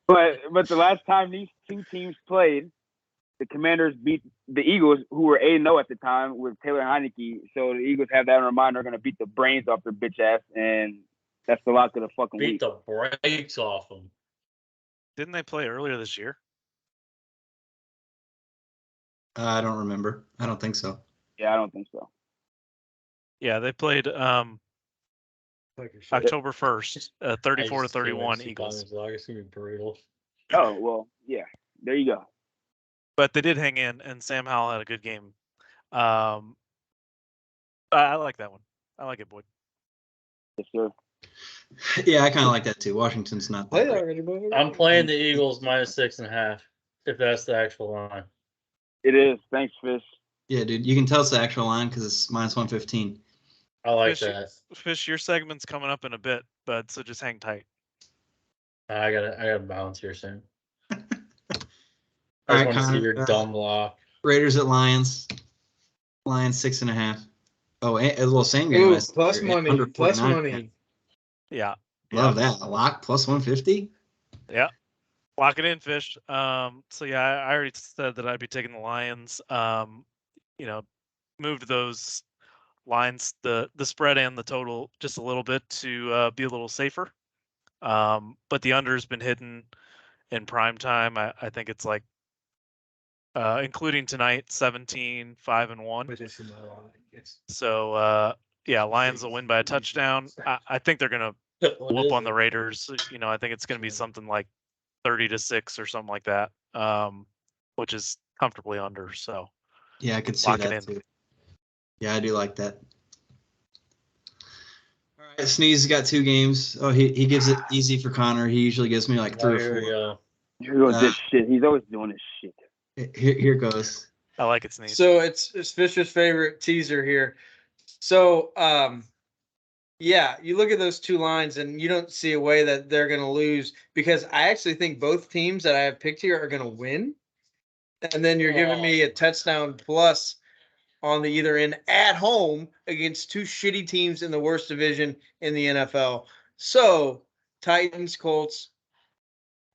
But the last time these two teams played, the Commanders beat the Eagles, who were 8-0 at the time with Taylor Heineke. So the Eagles have that in their mind. They're going to beat the brains off their bitch ass, and that's the lock of the fucking week. Beat the brakes off them. Didn't they play earlier this year? I don't remember. I don't think so. Yeah, I don't think so. Yeah, they played October 1st, 34-31 Eagles. Oh, well, yeah. There you go. But they did hang in, and Sam Howell had a good game. I like that one. I like it, Boyd. Yes, sir. Yeah, I kind of like that too. Washington's not that great. I'm playing the Eagles -6.5, if that's the actual line. It is. Thanks, Fish. Yeah, dude, you can tell it's the actual line because it's -115. I like Fish, that. Fish, your segment's coming up in a bit, but so just hang tight. I gotta balance here soon. All I right, just want to see Connor, your dumb lock. Raiders at Lions. Lions 6.5. Oh, a little same game. Ooh, plus money. Plus money. Yeah. Love that. A lock +150. Yeah. Lock it in, Fish. So yeah, I already said that I'd be taking the Lions. You know, moved those lines, the spread and the total just a little bit to be a little safer. But the under has been hidden in prime time. I think it's like including tonight, 17, 5-1. So yeah, Lions will win by a touchdown. I think they're gonna whoop on the Raiders. You know, I think it's gonna be something like 30-6 or something like that, which is comfortably under. So yeah, I could see that too. Yeah, I do like that. All right, Sneeze got 2 games. Oh, he gives it easy for Connor. He usually gives me like 3 or 4. Here we go. Here goes this shit. He's always doing this shit. Here goes. I like it, Sneeze. So it's Fisher's favorite teaser here. So yeah, you look at those two lines and you don't see a way that they're going to lose, because I actually think both teams that I have picked here are going to win. And then you're giving me a touchdown plus on the either end at home against two shitty teams in the worst division in the NFL. So Titans, Colts,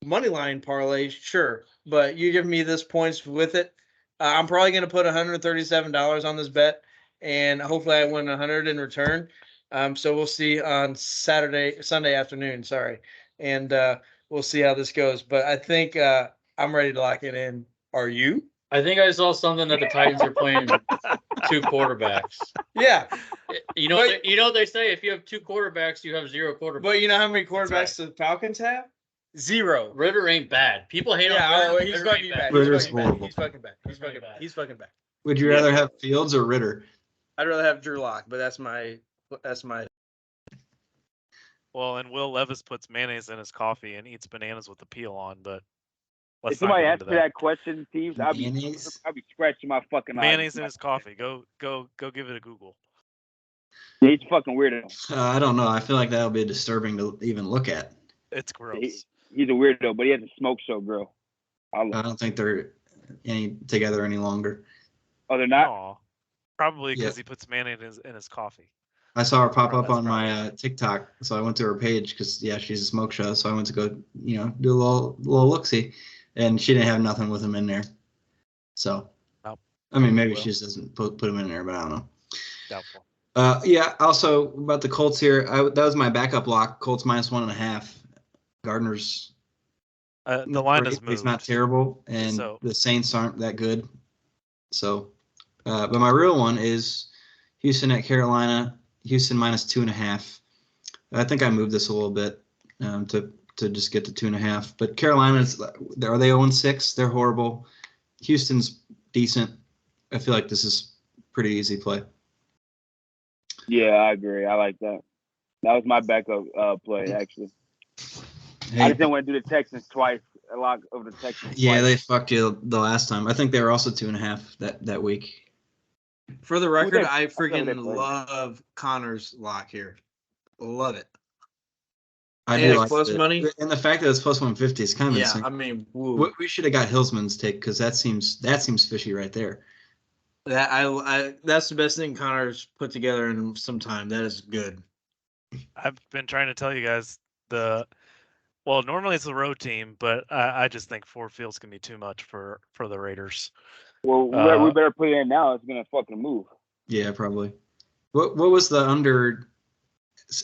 money line parlay, sure, but you give me this points with it. I'm probably going to put $137 on this bet, and hopefully I win 100 in return. So we'll see on Sunday afternoon. Sorry, and we'll see how this goes. But I think I'm ready to lock it in. Are you? I think I saw something that the Titans are playing 2 quarterbacks. Yeah. You know, you know what they say: if you have 2 quarterbacks, you have 0 quarterbacks. But you know how many quarterbacks the Falcons have? 0. Ritter ain't bad. People hate on Ritter. He's Ritter fucking ain't bad. Ritter's He's fucking bad. horrible. He's fucking bad. He's fucking bad. He's fucking bad. Would you rather have Fields or Ritter? I'd rather have Drew Lock, but that's my. Well, and Will Levis puts mayonnaise in his coffee and eats bananas with the peel on, but let's If not somebody get asked into me that. that question, Steve, I'd be Mayonnaise? scratching my fucking eyes. Mayonnaise in his coffee. Go give it a Google. Yeah, he's a fucking weirdo. I don't know. I feel like that would be disturbing to even look at. It's gross. He's a weirdo, but he has a smoke show girl. I don't think they're together any longer. Oh, they're not? Aw. Probably because Yeah. he puts mayonnaise in his coffee. I saw her pop Oh, up that's on my TikTok, so I went to her page because she's a smoke show. So I went to go, do a little look-see, and she didn't have nothing with him in there. So, Nope. I mean, maybe Well. she just doesn't put him in there, but I don't know. Doubtful. Yeah. Also about the Colts here, that was my backup lock. Colts -1.5. Gardner's The line has great, moved. he's not terrible, and So- the Saints aren't that good. So, but my real one is Houston at Carolina. Houston -2.5. I think I moved this a little bit to just get to 2.5. But Carolina's, are they 0-6? They're horrible. Houston's decent. I feel like this is pretty easy play. Yeah, I agree. I like that. That was my backup play, actually. I Hey, just didn't want to do the Texans twice. A lot of the Texans. yeah, twice. they fucked you the last time. I think they were also 2.5 that week. For the record, they- I thought they freaking played. love Connor's lock here. Love it. I And do like plus it. money? And the fact that it's +150 is kind of Yeah, insane. I mean, woo. We should have got Hillsman's take because that seems fishy right there. That I that's the best thing Connor's put together in some time. That is good. I've been trying to tell you guys normally it's the road team, but I just think Ford Field's gonna be too much for the Raiders. Well, we better put it in now. It's gonna fucking move. Yeah, probably. What was the under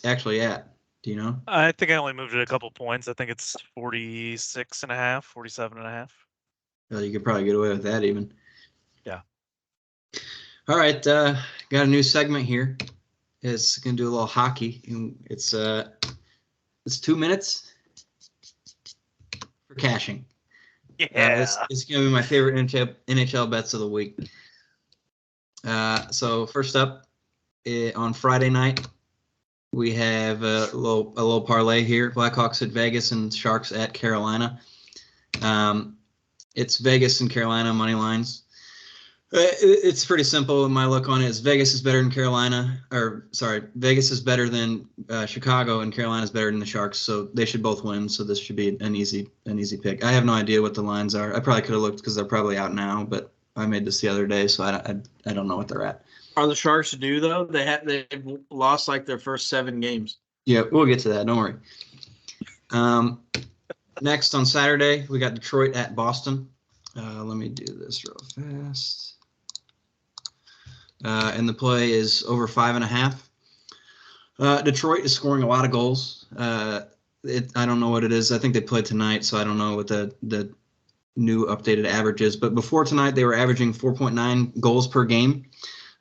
actually at? Do you know? I think I only moved it a couple points. I think it's 46.5, 47.5. Well, you could probably get away with that even. Yeah. All right, got a new segment here. It's gonna do a little hockey. It's 2 minutes for cashing. Yeah. It's gonna be my favorite NHL bets of the week. So first up, on Friday night, we have a little parlay here. Blackhawks at Vegas and Sharks at Carolina. It's Vegas and Carolina money lines. It's pretty simple. My look on it is Vegas is better than Vegas is better than Chicago, and Carolina is better than the Sharks. So they should both win. So this should be an easy pick. I have no idea what the lines are. I probably could have looked because they're probably out now, but I made this the other day, so I don't know what they're at. Are the Sharks due though? They've lost like their first 7 games. Yeah, we'll get to that. Don't worry. Next on Saturday, we got Detroit at Boston. Let me do this real fast. And the play is over 5.5. Detroit is scoring a lot of goals. I don't know what it is. I think they played tonight, so I don't know what the new updated average is. But before tonight, they were averaging 4.9 goals per game.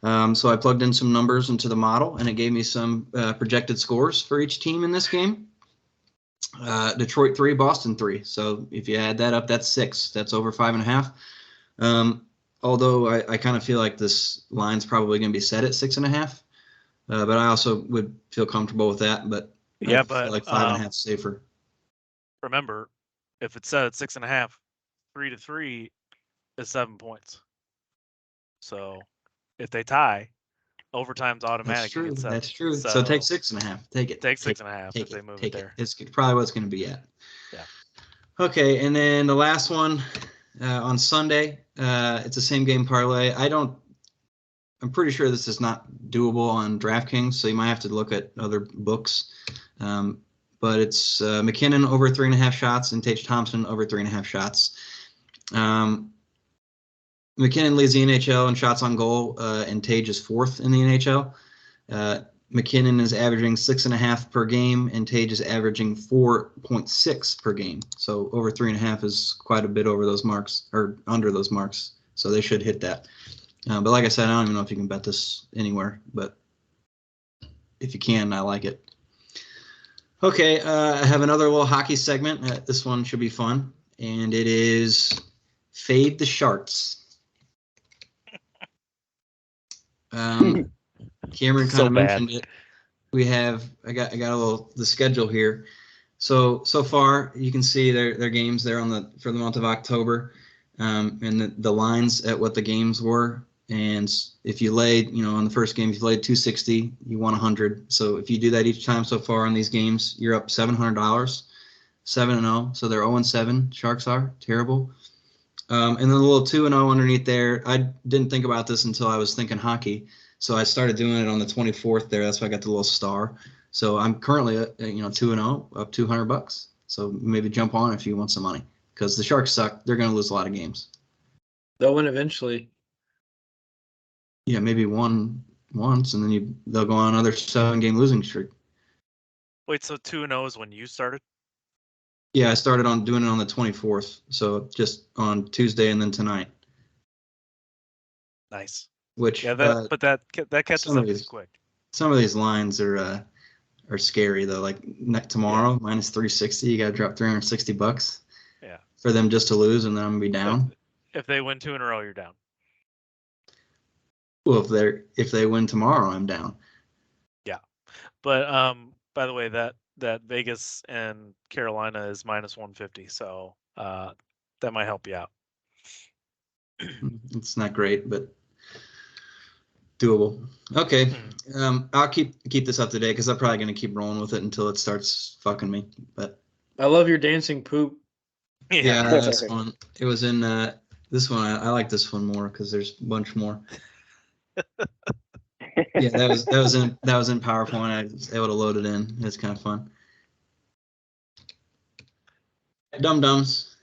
So I plugged in some numbers into the model, and it gave me some projected scores for each team in this game. Detroit 3, Boston 3. So if you add that up, that's 6. That's over 5.5. Although I kind of feel like this line's probably going to be set at 6.5. But I also would feel comfortable with that. But I feel like 5.5 is safer. Remember, If it's set at 6.5, 3-3 is 7 points. So if they tie, overtime's automatic. That's true. Against 7. That's true. So, So take 6.5. Take it. Take 6.5 take if they move take it there. It's probably what it's going to be at. Yeah. Okay, and then the last one on Sunday. It's the same game parlay. I'm pretty sure this is not doable on DraftKings, so you might have to look at other books. But it's McKinnon over 3.5 shots and Tage Thompson over 3.5 shots. McKinnon leads the NHL in shots on goal, and Tage is fourth in the NHL. McKinnon is averaging 6.5 per game, and Tage is averaging 4.6 per game. So over 3.5 is quite a bit over those marks, or under those marks. So they should hit that. But like I said, I don't even know if you can bet this anywhere. But if you can, I like it. Okay, I have another little hockey segment. This one should be fun, and it is Fade the Sharks. Cameron kind So of bad. mentioned it. I got a little the schedule here. So far you can see their games there for the month of October, and the lines at what the games were. And if you laid, on the first game, if you laid 260, you won 100. So if you do that each time so far on these games, you're up $700, 7-0. So they're 0-7. Sharks are terrible. And then a little 2-0 underneath there. I didn't think about this until I was thinking hockey. So I started doing it on the 24th there. That's why I got the little star. So I'm currently, 2-0, up $200. So maybe jump on if you want some money, because the Sharks suck. They're going to lose a lot of games. They'll win eventually. Yeah, maybe one once, and then they'll go on another 7-game losing streak. Wait, so 2-0 is when you started? Yeah, I started on doing it on the 24th. So just on Tuesday and then tonight. Nice. Which Yeah, that catches up pretty quick. Some of these lines are scary though. Like tomorrow, minus 360, you got to drop $360. Yeah. For them just to lose, and then I'm gonna be down. If they win 2 in a row, you're down. Well, if they win tomorrow, I'm down. Yeah, but by the way, that Vegas and Carolina is minus 150, so that might help you out. It's not great, but doable. Okay, I'll keep this up to date because I'm probably gonna keep rolling with it until it starts fucking me. But I love your dancing poop. yeah, that's fun. It was in this one. I like this one more because there's a bunch more. Yeah, that was in PowerPoint. I was able to load it in. It's kind of fun. Dum Dums.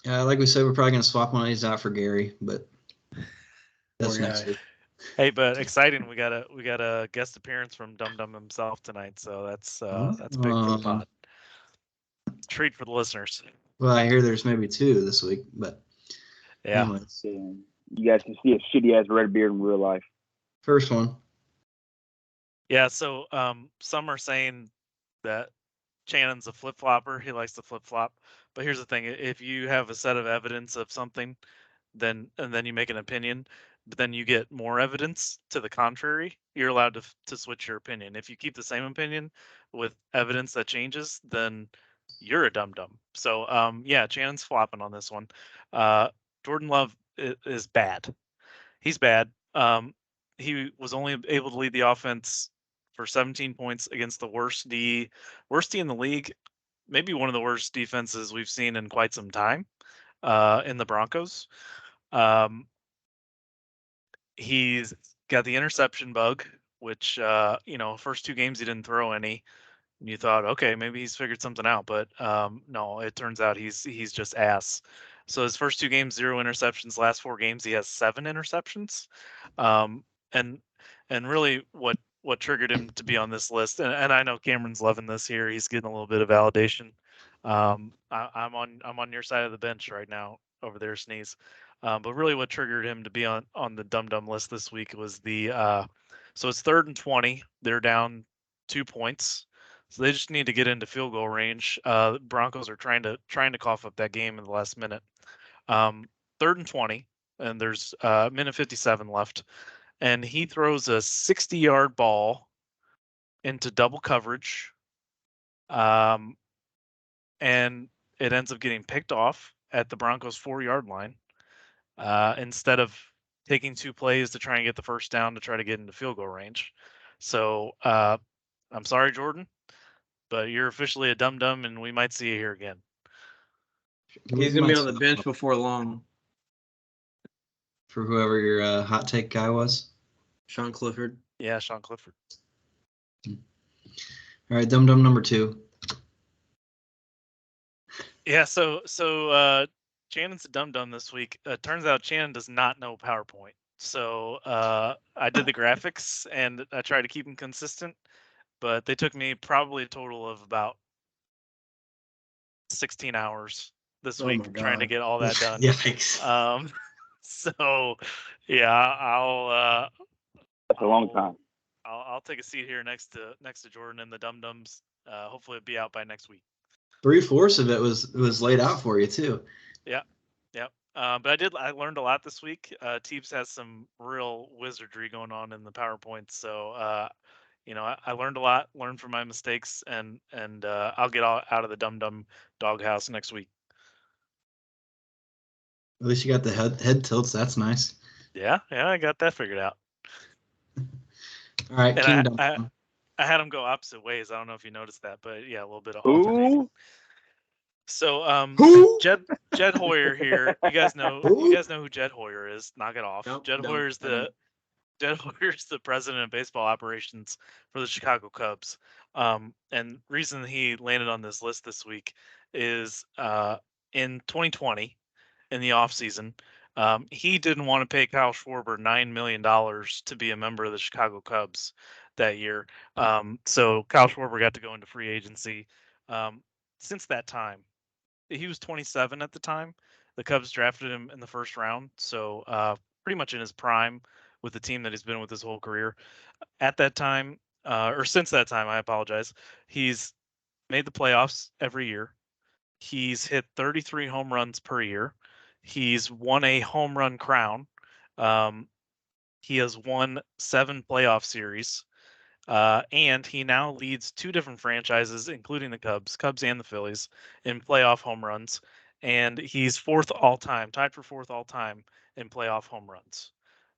Like we said, we're probably gonna swap one of these out for Gary, but that's next week. Hey, but exciting! We got a guest appearance from Dum Dum himself tonight, so that's big for the pod. Treat for the listeners. Well, I hear there's maybe 2 this week, but yeah. Anyway. You guys can see a shitty ass red beard in real life. First one. Yeah, so some are saying that Shannon's a flip flopper. He likes to flip flop. But here's the thing: if you have a set of evidence of something, then you make an opinion, but then you get more evidence to the contrary, you're allowed to switch your opinion. If you keep the same opinion with evidence that changes, then you're a dum dum. So yeah, Shannon's flopping on this one. Jordan Love is bad. He's bad. He was only able to lead the offense for 17 points against the worst D in the league, maybe one of the worst defenses we've seen in quite some time, in the Broncos. He's got the interception bug, which first 2 games he didn't throw any. And you thought, okay, maybe he's figured something out, but no, it turns out he's just ass. So his first 2 games, 0 interceptions. Last 4 games, he has 7 interceptions. And really, what triggered him to be on this list, and I know Cameron's loving this here. He's getting a little bit of validation. I'm on your side of the bench right now over there, Sneeze. But really, what triggered him to be on the dum dum list this week was so it's 3rd and 20. They're down 2 points. So they just need to get into field goal range. Broncos are trying to cough up that game in the last minute. 3rd and 20, and there's a minute 57 left, and he throws a 60-yard ball into double coverage, and it ends up getting picked off at the Broncos 4-yard line instead of taking 2 plays to try and get the first down to try to get into field goal range. So I'm sorry, Jordan, but you're officially a dum-dum, and we might see you here again. He's going to be on the bench before long. For whoever your hot take guy was. Sean Clifford. Yeah, Sean Clifford. All right, dum-dum number 2. Yeah, so Shannon's a dum-dum this week. Turns out Shannon does not know PowerPoint. So I did the graphics, and I tried to keep them consistent, but they took me probably a total of about 16 hours this week trying to get all that done. Yikes. So yeah, That's a long time. I'll take a seat here next to Jordan and the dum-dums. Hopefully it'll be out by next week. 3/4 of it was laid out for you too. Yeah. But I learned a lot this week. Teeps has some real wizardry going on in the PowerPoint. So, I learned a lot, learned from my mistakes, and I'll get out of the dum-dum doghouse next week. At least you got the head tilts. That's nice. Yeah, I got that figured out. All right, and King Dum. I had them go opposite ways. I don't know if you noticed that, but yeah, a little bit of Ooh. alternate. So, Jed Hoyer here. You guys know who Jed Hoyer is. Knock it off. Nope, Jed Hoyer's the president of baseball operations for the Chicago Cubs. And reason he landed on this list this week is in 2020, in the offseason, he didn't want to pay Kyle Schwarber $9 million to be a member of the Chicago Cubs that year. So Kyle Schwarber got to go into free agency. Since that time, he was 27 at the time. The Cubs drafted him in the first round, so pretty much in his prime with the team that he's been with his whole career. At that time, or since that time, I apologize, he's made the playoffs every year. He's hit 33 home runs per year. He's won a home run crown. He has won 7 playoff series. And he now leads 2 different franchises, including the Cubs and the Phillies, in playoff home runs. And he's tied for 4th all time in playoff home runs.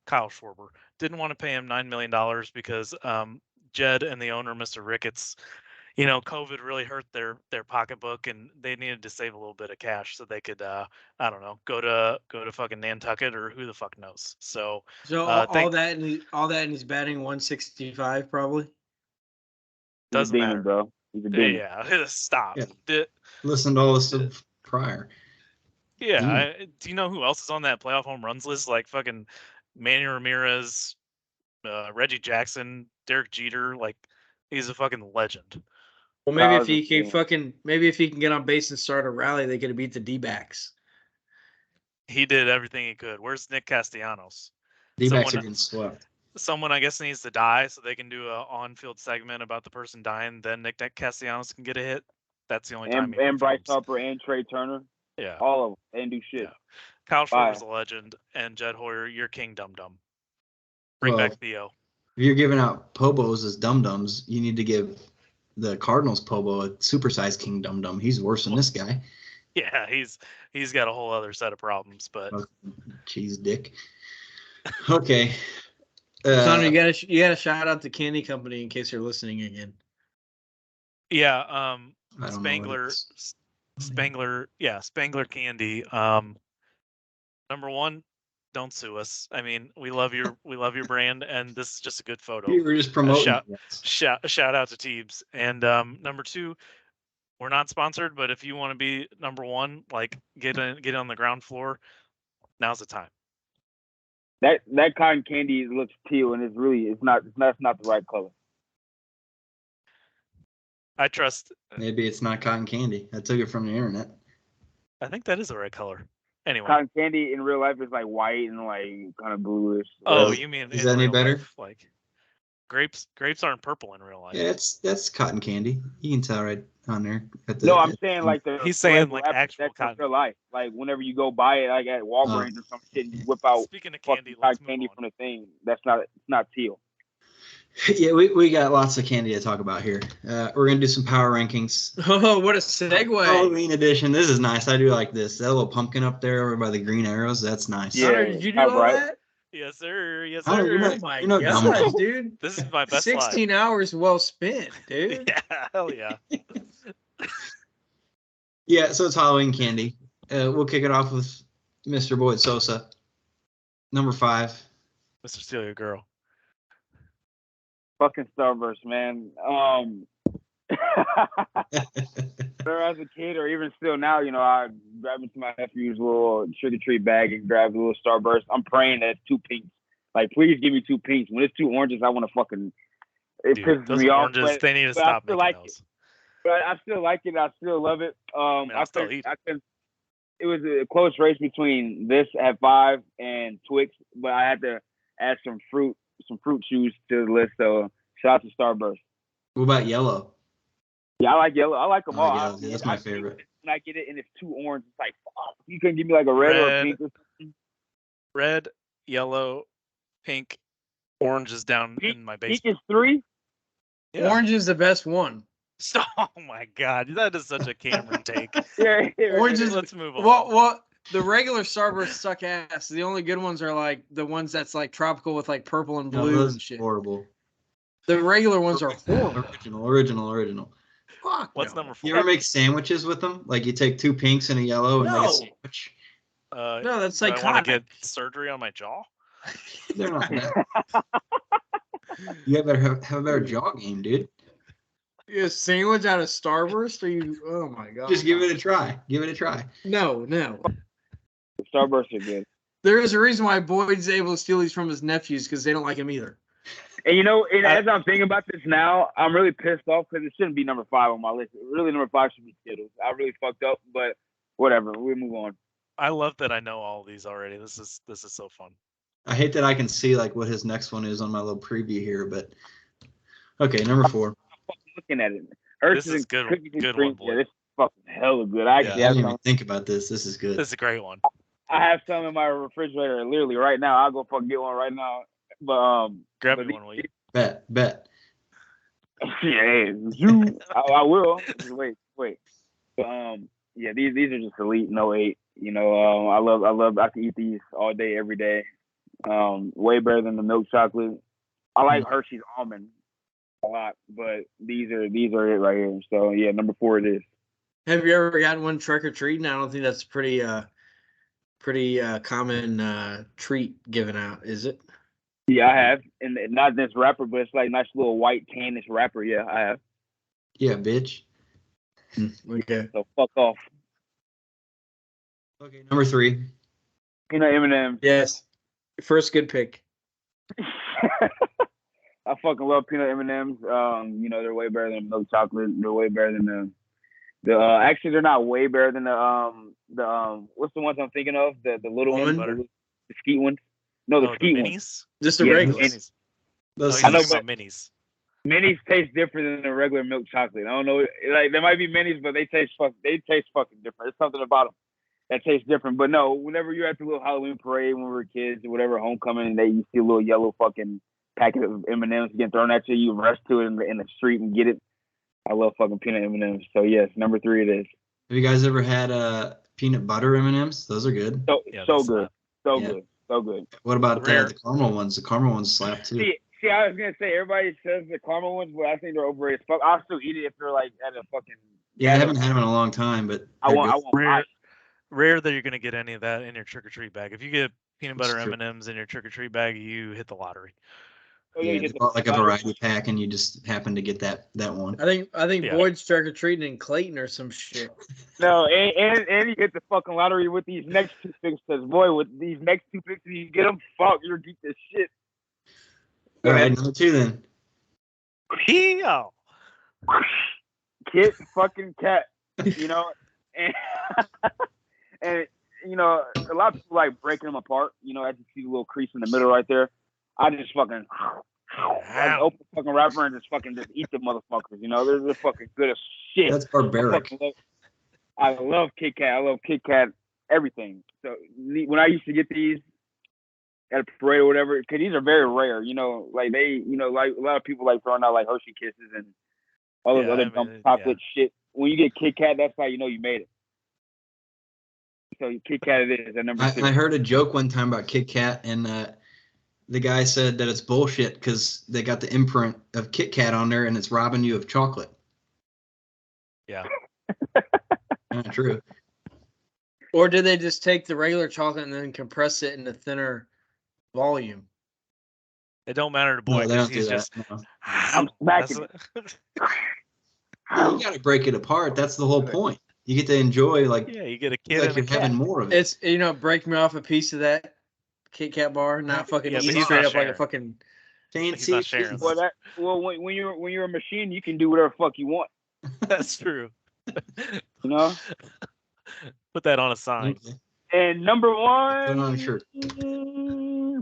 Kyle Schwarber. Didn't want to pay him $9 million because Jed and the owner, Mr. Ricketts, COVID really hurt their pocketbook, and they needed to save a little bit of cash so they could, I don't know, go to fucking Nantucket or who the fuck knows. So all that and he's batting 165 probably. Doesn't matter, bro. He's a demon. Yeah, stop. Yeah. Listen to all this stuff prior. Yeah, do you know who else is on that playoff home runs list? Like fucking Manny Ramirez, Reggie Jackson, Derek Jeter. Like, he's a fucking legend. Well, maybe if he can get on base and start a rally, they could have beat the D-backs. He did everything he could. Where's Nick Castellanos? D-backs are getting swept. Someone, I guess, needs to die so they can do a on-field segment about the person dying. Then Nick Castellanos can get a hit. That's the only time. And Bryce Harper and Trey Turner. Yeah. All of them. They didn't do shit. Yeah. Kyle Schwarber's a legend, and Jed Hoyer, you're king dum-dum. Bring back Theo. If you're giving out Pobos as dum-dums, you need to give the Cardinals Pobo a supersized king dum-dum. He's worse than this guy. Yeah, he's got a whole other set of problems, but cheese dick. Okay. Connor, you gotta shout out the candy company in case you're listening again. Yeah, Spangler Candy. Number one, don't sue us. I mean, we love your brand, and this is just a good photo. You were just promoting. Shout out to Teebs. And number 2, we're not sponsored, but if you want to be number 1, like get on the ground floor, now's the time. That cotton candy looks teal, and it's not the right color. I trust. Maybe it's not cotton candy. I took it from the internet. I think that is the right color. Anyway, cotton candy in real life is like white and like kind of bluish. Oh, you mean is that any better? Life? Like grapes aren't purple in real life. Yeah, that's cotton candy. You can tell right on there. I'm saying like he's saying like actual cotton. Real life. Like whenever you go buy it, like at Walgreens or some shit, you whip out speaking of candy, cotton candy from the thing. It's not teal. Yeah, we got lots of candy to talk about here. We're gonna do some power rankings. Oh, what a segue. Halloween edition. This is nice. I do like this. That little pumpkin up there over by the green arrows. That's nice. Yeah. Connor, did you do I'm all right. that? Yes, sir. Yes, I don't- sir. you're Oh not- my you're no gosh, dumb. dude. This is my best slide. 16 hours well spent, dude. Yeah, hell yeah. Yeah, so it's Halloween candy. We'll kick it off with Mr. Boyd Sosa, number 5. Mr. Steal Your Girl. Fucking Starburst, man. Whether as a kid or even still now, you know, I grab into my nephew's little trick-or-treat bag and grab a little Starburst. I'm praying that it's 2 pinks. Like, please give me 2 pinks. When it's 2 oranges, I want to fucking. It Dude, pisses those me off. oranges, they need to but I stop still making like those. But I still like it. I still love it. I'll still eat. It was a close race between this at 5 and Twix, but I had to add some fruit chews to the list. So shout out to Starburst. What about yellow? Yeah, I like yellow. I like them I like all. yellow. Yeah, that's my favorite. When I get it and it's 2 orange, it's like, fuck, you couldn't give me like a red or a Red. pink or something. Red, yellow, pink, orange is down Pink- in my Pink basement. is 3. Yeah. Orange is the best one. Oh my God, that is such a Cameron take. Yeah, Orange is Let's move on. Well, the regular Starburst suck ass. The only good ones are like the ones that's like tropical with like purple and No, blue those and shit. horrible. The regular ones are horrible. Original. Fuck. What's no. number 4? You ever make sandwiches with them? Like you take 2 pinks and a yellow and make a No. sandwich? No, that's do I want psychotic. to get surgery on my jaw? They're not bad. You better have a better jaw game, dude. You a sandwich out of Starburst? Are you? Oh my god. Just give it a try. No. Starbursts are good. There is a reason why Boyd's able to steal these from his nephews because they don't like him either. And you know, as I'm thinking about this now, I'm really pissed off because it shouldn't be number 5 on my list. Really, number 5 should be Skittles. I really fucked up, but whatever. We'll move on. I love that I know all of these already. This is so fun. I hate that I can see like what his next one is on my little preview here, but okay, number 4. Looking at it. This is good one, Yeah, Boyd. this is fucking hella good. I I actually have didn't even some. think about this. This is good. This is a great one. I have some in my refrigerator literally right now. I'll go fucking get one right now. But Grab but me one, will you? Bet. yeah, I will. Wait. Yeah, these are just elite. No 8. You know, I love. I can eat these all day, every day. Way better than the milk chocolate. I like Hershey's almond a lot, but these are it right here. So yeah, number 4 it is. Have you ever gotten one trick or treating? I don't think that's pretty common treat given out, is it? Yeah, I have, and not this wrapper, but it's like nice little white tannish wrapper. Yeah, I have. Yeah, bitch. Okay. So fuck off. Okay, number 3. Peanut M&M's. Yes. First good pick. I fucking love peanut M&M's. You know, they're way better than milk chocolate. They're way better than the actually they're not way better than the what's the ones I'm thinking of? The little Almond ones, butter. the skeet ones. No, the Oh, skeet ones. minis? Just the Yeah, regular. Minis. Those Oh, he's I know, talking about minis. Minis taste different than the regular milk chocolate. I don't know, like there might be minis, but they taste fucking different. There's something about them that tastes different. But no, whenever you're at the little Halloween parade when we were kids or whatever, homecoming, and you see a little yellow fucking packet of M&Ms getting thrown at you, you rush to it in the street and get it. I love fucking peanut M&Ms. So yes, number 3 it is. Have you guys ever had peanut butter M&Ms? Those are good. So Yeah, so that's good, not- so Yeah. good, so good. What about Rare. the caramel ones? The caramel ones slap too. See, I was gonna say everybody says the caramel ones, but I think they're overrated. Fuck, I'll still eat it if they're like at a fucking. Yeah, I haven't had them in a long time, but I they're won't. good. Buy it. Rare that you're gonna get any of that in your trick or treat bag. If you get peanut That's butter true. M&Ms in your trick or treat bag, you hit the lottery. Oh, Yeah, you they hit the bought like a butter. variety pack, and you just happen to get that one. I think Yeah. Boyd's trick or treating in Clayton or some shit. No, and you hit the fucking lottery with these next 2 picks. Cause boy, with these next 2 picks, if you get them, fuck, you're deep as shit. All right, number 2 then. Yeah. Kit fucking cat, you know, and and you know, a lot of people like breaking them apart. You know, as you see the little crease in the middle right there, I just fucking like, open the fucking wrapper and just eat the motherfuckers. You know, they're just fucking good as shit. That's barbaric. I love Kit Kat. I love Kit Kat everything. So when I used to get these, at a parade or whatever, because these are very rare. You know, like like a lot of people like throwing out like Hershey Kisses and all those other dumb chocolate shit. When you get Kit Kat, that's how you know you made it. So Kit Kat it is at number 2. I heard a joke one time about Kit Kat, and the guy said that it's bullshit because they got the imprint of Kit Kat on there, and it's robbing you of chocolate. Yeah. Not true. Or did they just take the regular chocolate and then compress it into thinner volume? It don't matter to boy No, they because don't do he's that. just. No. I'm smacking it. You got to break it apart. That's the whole point. You get to enjoy, like, Yeah, you get a kid feel like and you're a cat. having more of it. It's break me off a piece of that Kit Kat bar, not fucking Yeah, but eat he's straight not up like a sharing. fucking. He's not sharing. Well, when you're a machine, you can do whatever the fuck you want. That's true. You know. Put that on a sign. Okay. And number 1. Put it on a shirt.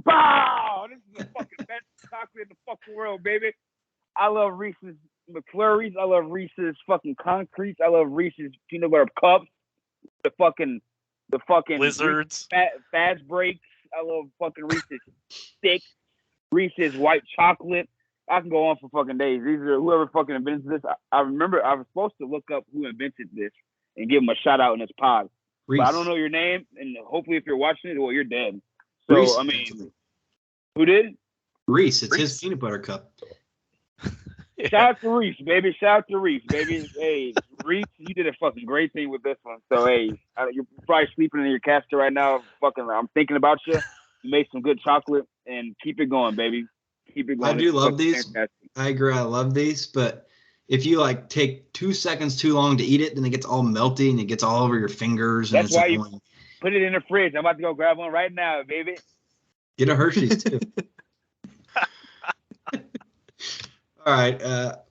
Wow, this is the fucking best chocolate in the fucking world, baby. I love Reese's McFlurries. I love Reese's fucking Concretes. I love Reese's peanut butter cups. The fucking Lizards. fast breaks. I love fucking Reese's sticks. Reese's white chocolate. I can go on for fucking days. These are whoever fucking invented this. I remember I was supposed to look up who invented this and give him a shout out in this pod. Reese. But I don't know your name, and hopefully if you're watching it, well, you're dead. So, Reese I mean, who did? Reese. It's Reese. his peanut butter cup. Yeah. Shout out to Reese, baby. Shout out to Reese, baby. Hey, Reese, you did a fucking great thing with this one. So, hey, you're probably sleeping in your casket right now. Fucking, I'm thinking about you. You made some good chocolate, and keep it going, baby. Keep it going. I do It's love fucking these. fantastic. I agree. I love these, but if you like take 2 seconds too long to eat it, then it gets all melty and it gets all over your fingers. And That's it's why you annoying. put it in the fridge. I'm about to go grab one right now, baby. Get a Hershey's too. All right,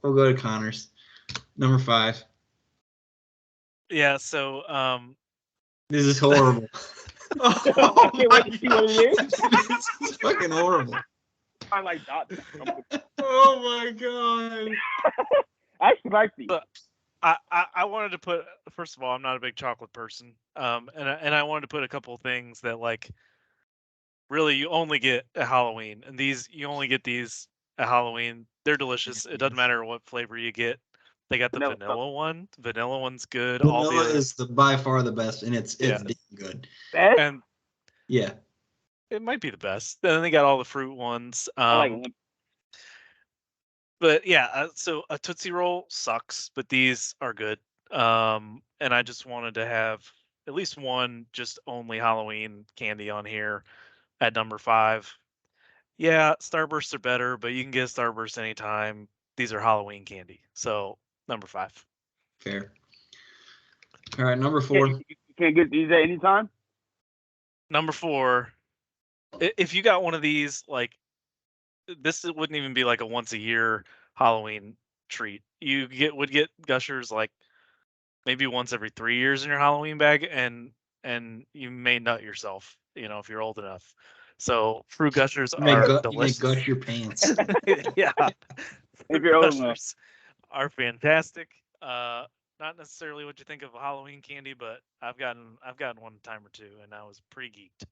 we'll go to Connors. Number 5. Yeah. So, This is horrible. I can't wait to see what it is. This is fucking horrible. I like dots. Oh my god. I like these. But I wanted to put, first of all, I'm not a big chocolate person. And I wanted to put a couple of things that, like, really you only get at Halloween, and you only get these at Halloween. They're delicious. It doesn't matter what flavor you get. They got the vanilla one. Vanilla one's good. All the Vanilla others, is by far the best, and it's Yeah. damn good. Best? and Yeah. it might be the best. Then they got all the fruit ones. I like them. But yeah, so a Tootsie Roll sucks, but these are good. And I just wanted to have at least one just only Halloween candy on here at number 5. Yeah, Starbursts are better, but you can get Starburst anytime. These are Halloween candy. So number 5. Fair. All right, number 4. You can't get these at any time? Number 4, if you got one of these, like, this wouldn't even be like a once a year Halloween treat. You would get Gushers like maybe once every 3 years in your Halloween bag, and you may nut yourself, if you're old enough. So fruit Gushers You may are delicious. gush your pants. Yeah, If you're old enough. Gushers are fantastic. Not necessarily what you think of Halloween candy, but I've gotten one time or two, and I was pretty geeked.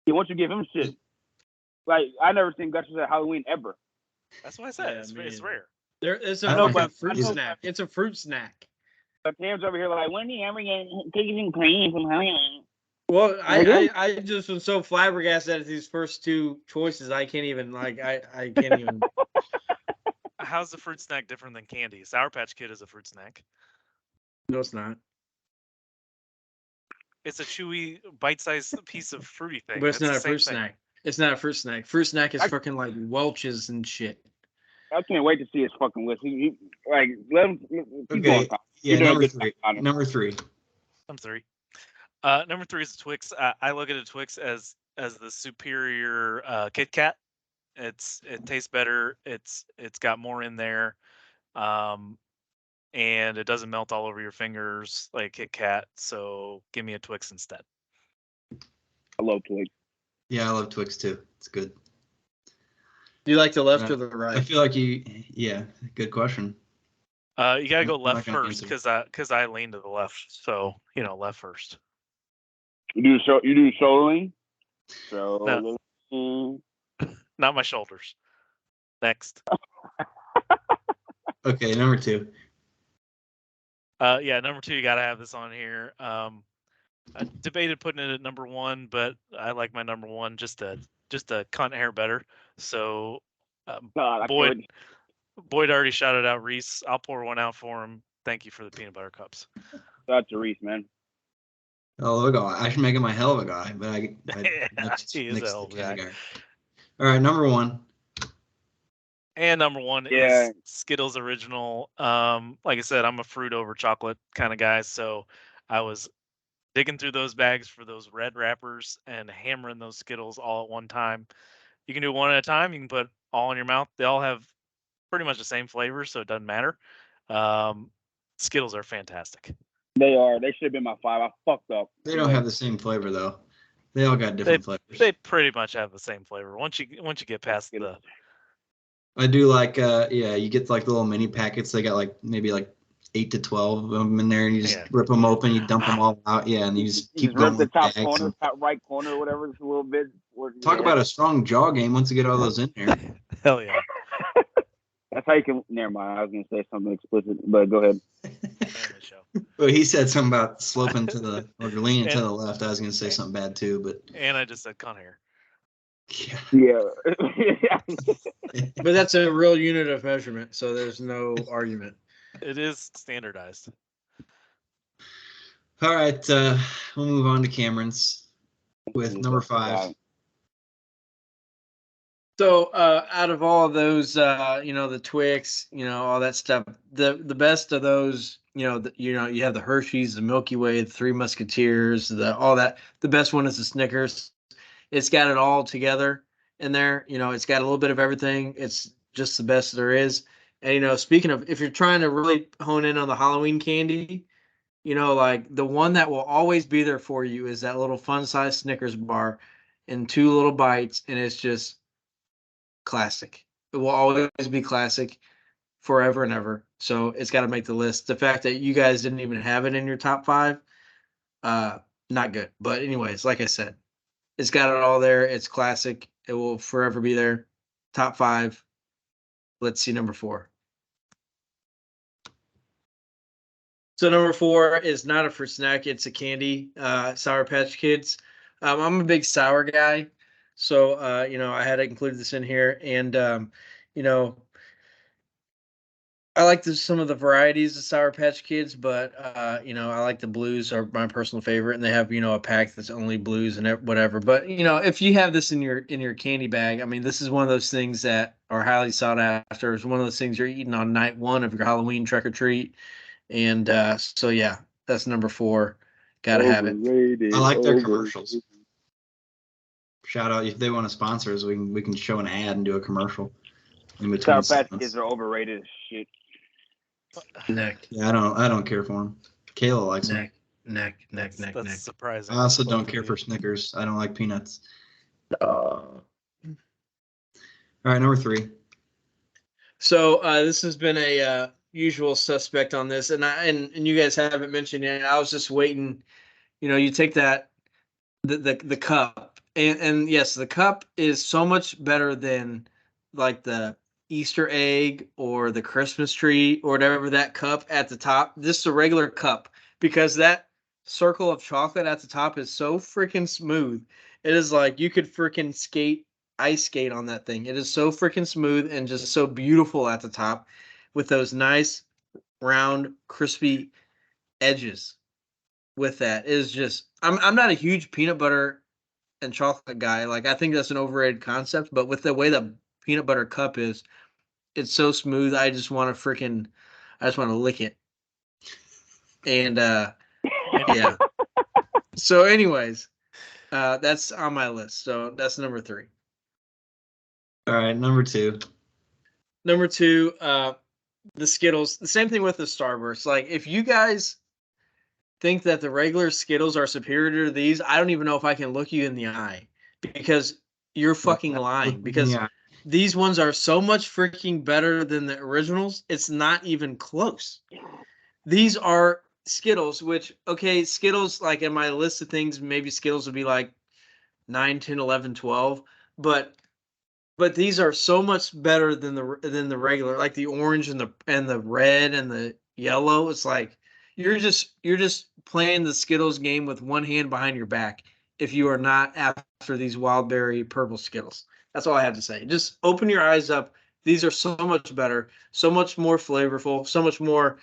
Yeah, once you give him shit. Like, I never seen Gushers at Halloween ever. That's what I said. Yeah, it's rare. It's I a don't fucking have fruit fruit. snack. It's a fruit snack. But Pam's over here like, when do you ever get cookies and cream from Halloween? Well, Really? I just was so flabbergasted at these first 2 choices. I can't even I can't even. How's the fruit snack different than candy? Sour Patch Kid is a fruit snack. No, it's not. It's a chewy, bite-sized piece of fruity thing. But it's not the a same fruit thing. snack. It's not a fruit snack. Fruit snack is I- fucking like Welch's and shit. I can't wait to see his fucking list. Like, let him keep Okay. going. Yeah, You're doing number good 3. Connor. Number 3. I'm 3. Number 3 is a Twix. I look at a Twix as the superior Kit Kat. It tastes better. It's got more in there, and it doesn't melt all over your fingers like Kit Kat. So give me a Twix instead. I love Twix. Yeah, I love Twix too. It's good. Do you like the left Right. or the I right? feel like yeah, good question. You gotta go I'm left not gonna first answer. because I lean to the left. So left first. You do soloing? So Not my shoulders. Next. Okay, number 2. Yeah, number 2, you got to have this on here. I debated putting it at number 1, but I like my number 1 just a cunt hair better. So God, Boyd already shouted out Reese. I'll pour one out for him. Thank you for the peanut butter cups. shout out to Reese, man. Hell of a guy. I should make him a hell of a guy, but I He is a hell of a guy. All right, number 1. And number 1 Yeah. is Skittles original. Like I said, I'm a fruit over chocolate kind of guy, so I was digging through those bags for those red wrappers and hammering those Skittles all at one time. You can do one at a time. You can put all in your mouth. They all have pretty much the same flavor, so it doesn't matter. Skittles are fantastic. They are. They should have been my 5. I fucked up. They don't have the same flavor though. They all got different flavors. They pretty much have the same flavor. Once you get past the. I do like you get like the little mini packets. They got like maybe like 8 to 12 of them in there, and you just rip them open, you dump them all out, and you just keep going. Rip the top corner, top right corner, or whatever, just a little bit. Talk about a strong jaw game once you get all those in there. Hell yeah. That's how you can. Never mind. I was gonna say something explicit, but go ahead. Well, he said something about sloping to the or leaning to the left. I was gonna say something bad too, but. And I just said cunt hair. Yeah. But that's a real unit of measurement, so there's no argument. It is standardized. All right, we'll move on to Cameron's with number 5. So out of all of those, the Twix, all that stuff, the best of those, you have the Hershey's, the Milky Way, the Three Musketeers, all that. The best one is the Snickers. It's got it all together in there. It's got a little bit of everything. It's just the best there is. And, speaking of, if you're trying to really hone in on the Halloween candy, like the one that will always be there for you is that little fun-sized Snickers bar in 2 little bites, and it's just classic. It will always be classic forever and ever. So it's got to make the list. The fact that you guys didn't even have it in your top 5, not good. But anyways, like I said, it's got it all there. It's classic. It will forever be there. Top 5. Let's see number 4. So number 4 is not a fruit snack. It's a candy, Sour Patch Kids. I'm a big sour guy. So, I had to include this in here. And, I like some of the varieties of Sour Patch Kids, but, I like the blues are my personal favorite. And they have, a pack that's only blues and whatever. But, if you have this in your candy bag, I mean, this is one of those things that are highly sought after. It's one of those things you're eating on night 1 of your Halloween trick or treat. And so, yeah, that's number 4. Got to have it. I like their commercials. Shout out if they want to sponsor us, we can show an ad and do a commercial in between. Sour Patch Kids are overrated as shit. Neck. Yeah, I don't care for them. Kayla likes them. Neck. That's surprising. I also don't care for Snickers. I don't like peanuts. All right, number 3. So this has been a usual suspect on this, and you guys haven't mentioned it. I was just waiting. You take that the cup, and yes, the cup is so much better than like the Easter egg or the Christmas tree or whatever. That cup at the top, just a regular cup, because that circle of chocolate at the top is so freaking smooth. It is like you could freaking ice skate on that thing. It is so freaking smooth and just so beautiful at the top with those nice round crispy edges. With that, it is just I'm not a huge peanut butter and chocolate guy. Like, I think that's an overrated concept, but with the way the peanut butter cup is, it's so smooth. I just want to lick it. And yeah. So anyways, that's on my list. So that's number 3. All right, number 2. Number 2, the Skittles. The same thing with the Starburst. Like, if you guys think that the regular Skittles are superior to these, I don't even know if I can look you in the eye, because you're fucking lying. Because these ones are so much freaking better than the originals. It's not even close. These are Skittles, which, okay, Skittles, like in my list of things, maybe Skittles would be like 9, 10, 11, 12. But these are so much better than the regular, like the orange and the red and the yellow. It's like you're just playing the Skittles game with one hand behind your back if you are not after these wild berry purple Skittles. That's all I have to say. Just open your eyes up. These are so much better, so much more flavorful, so much more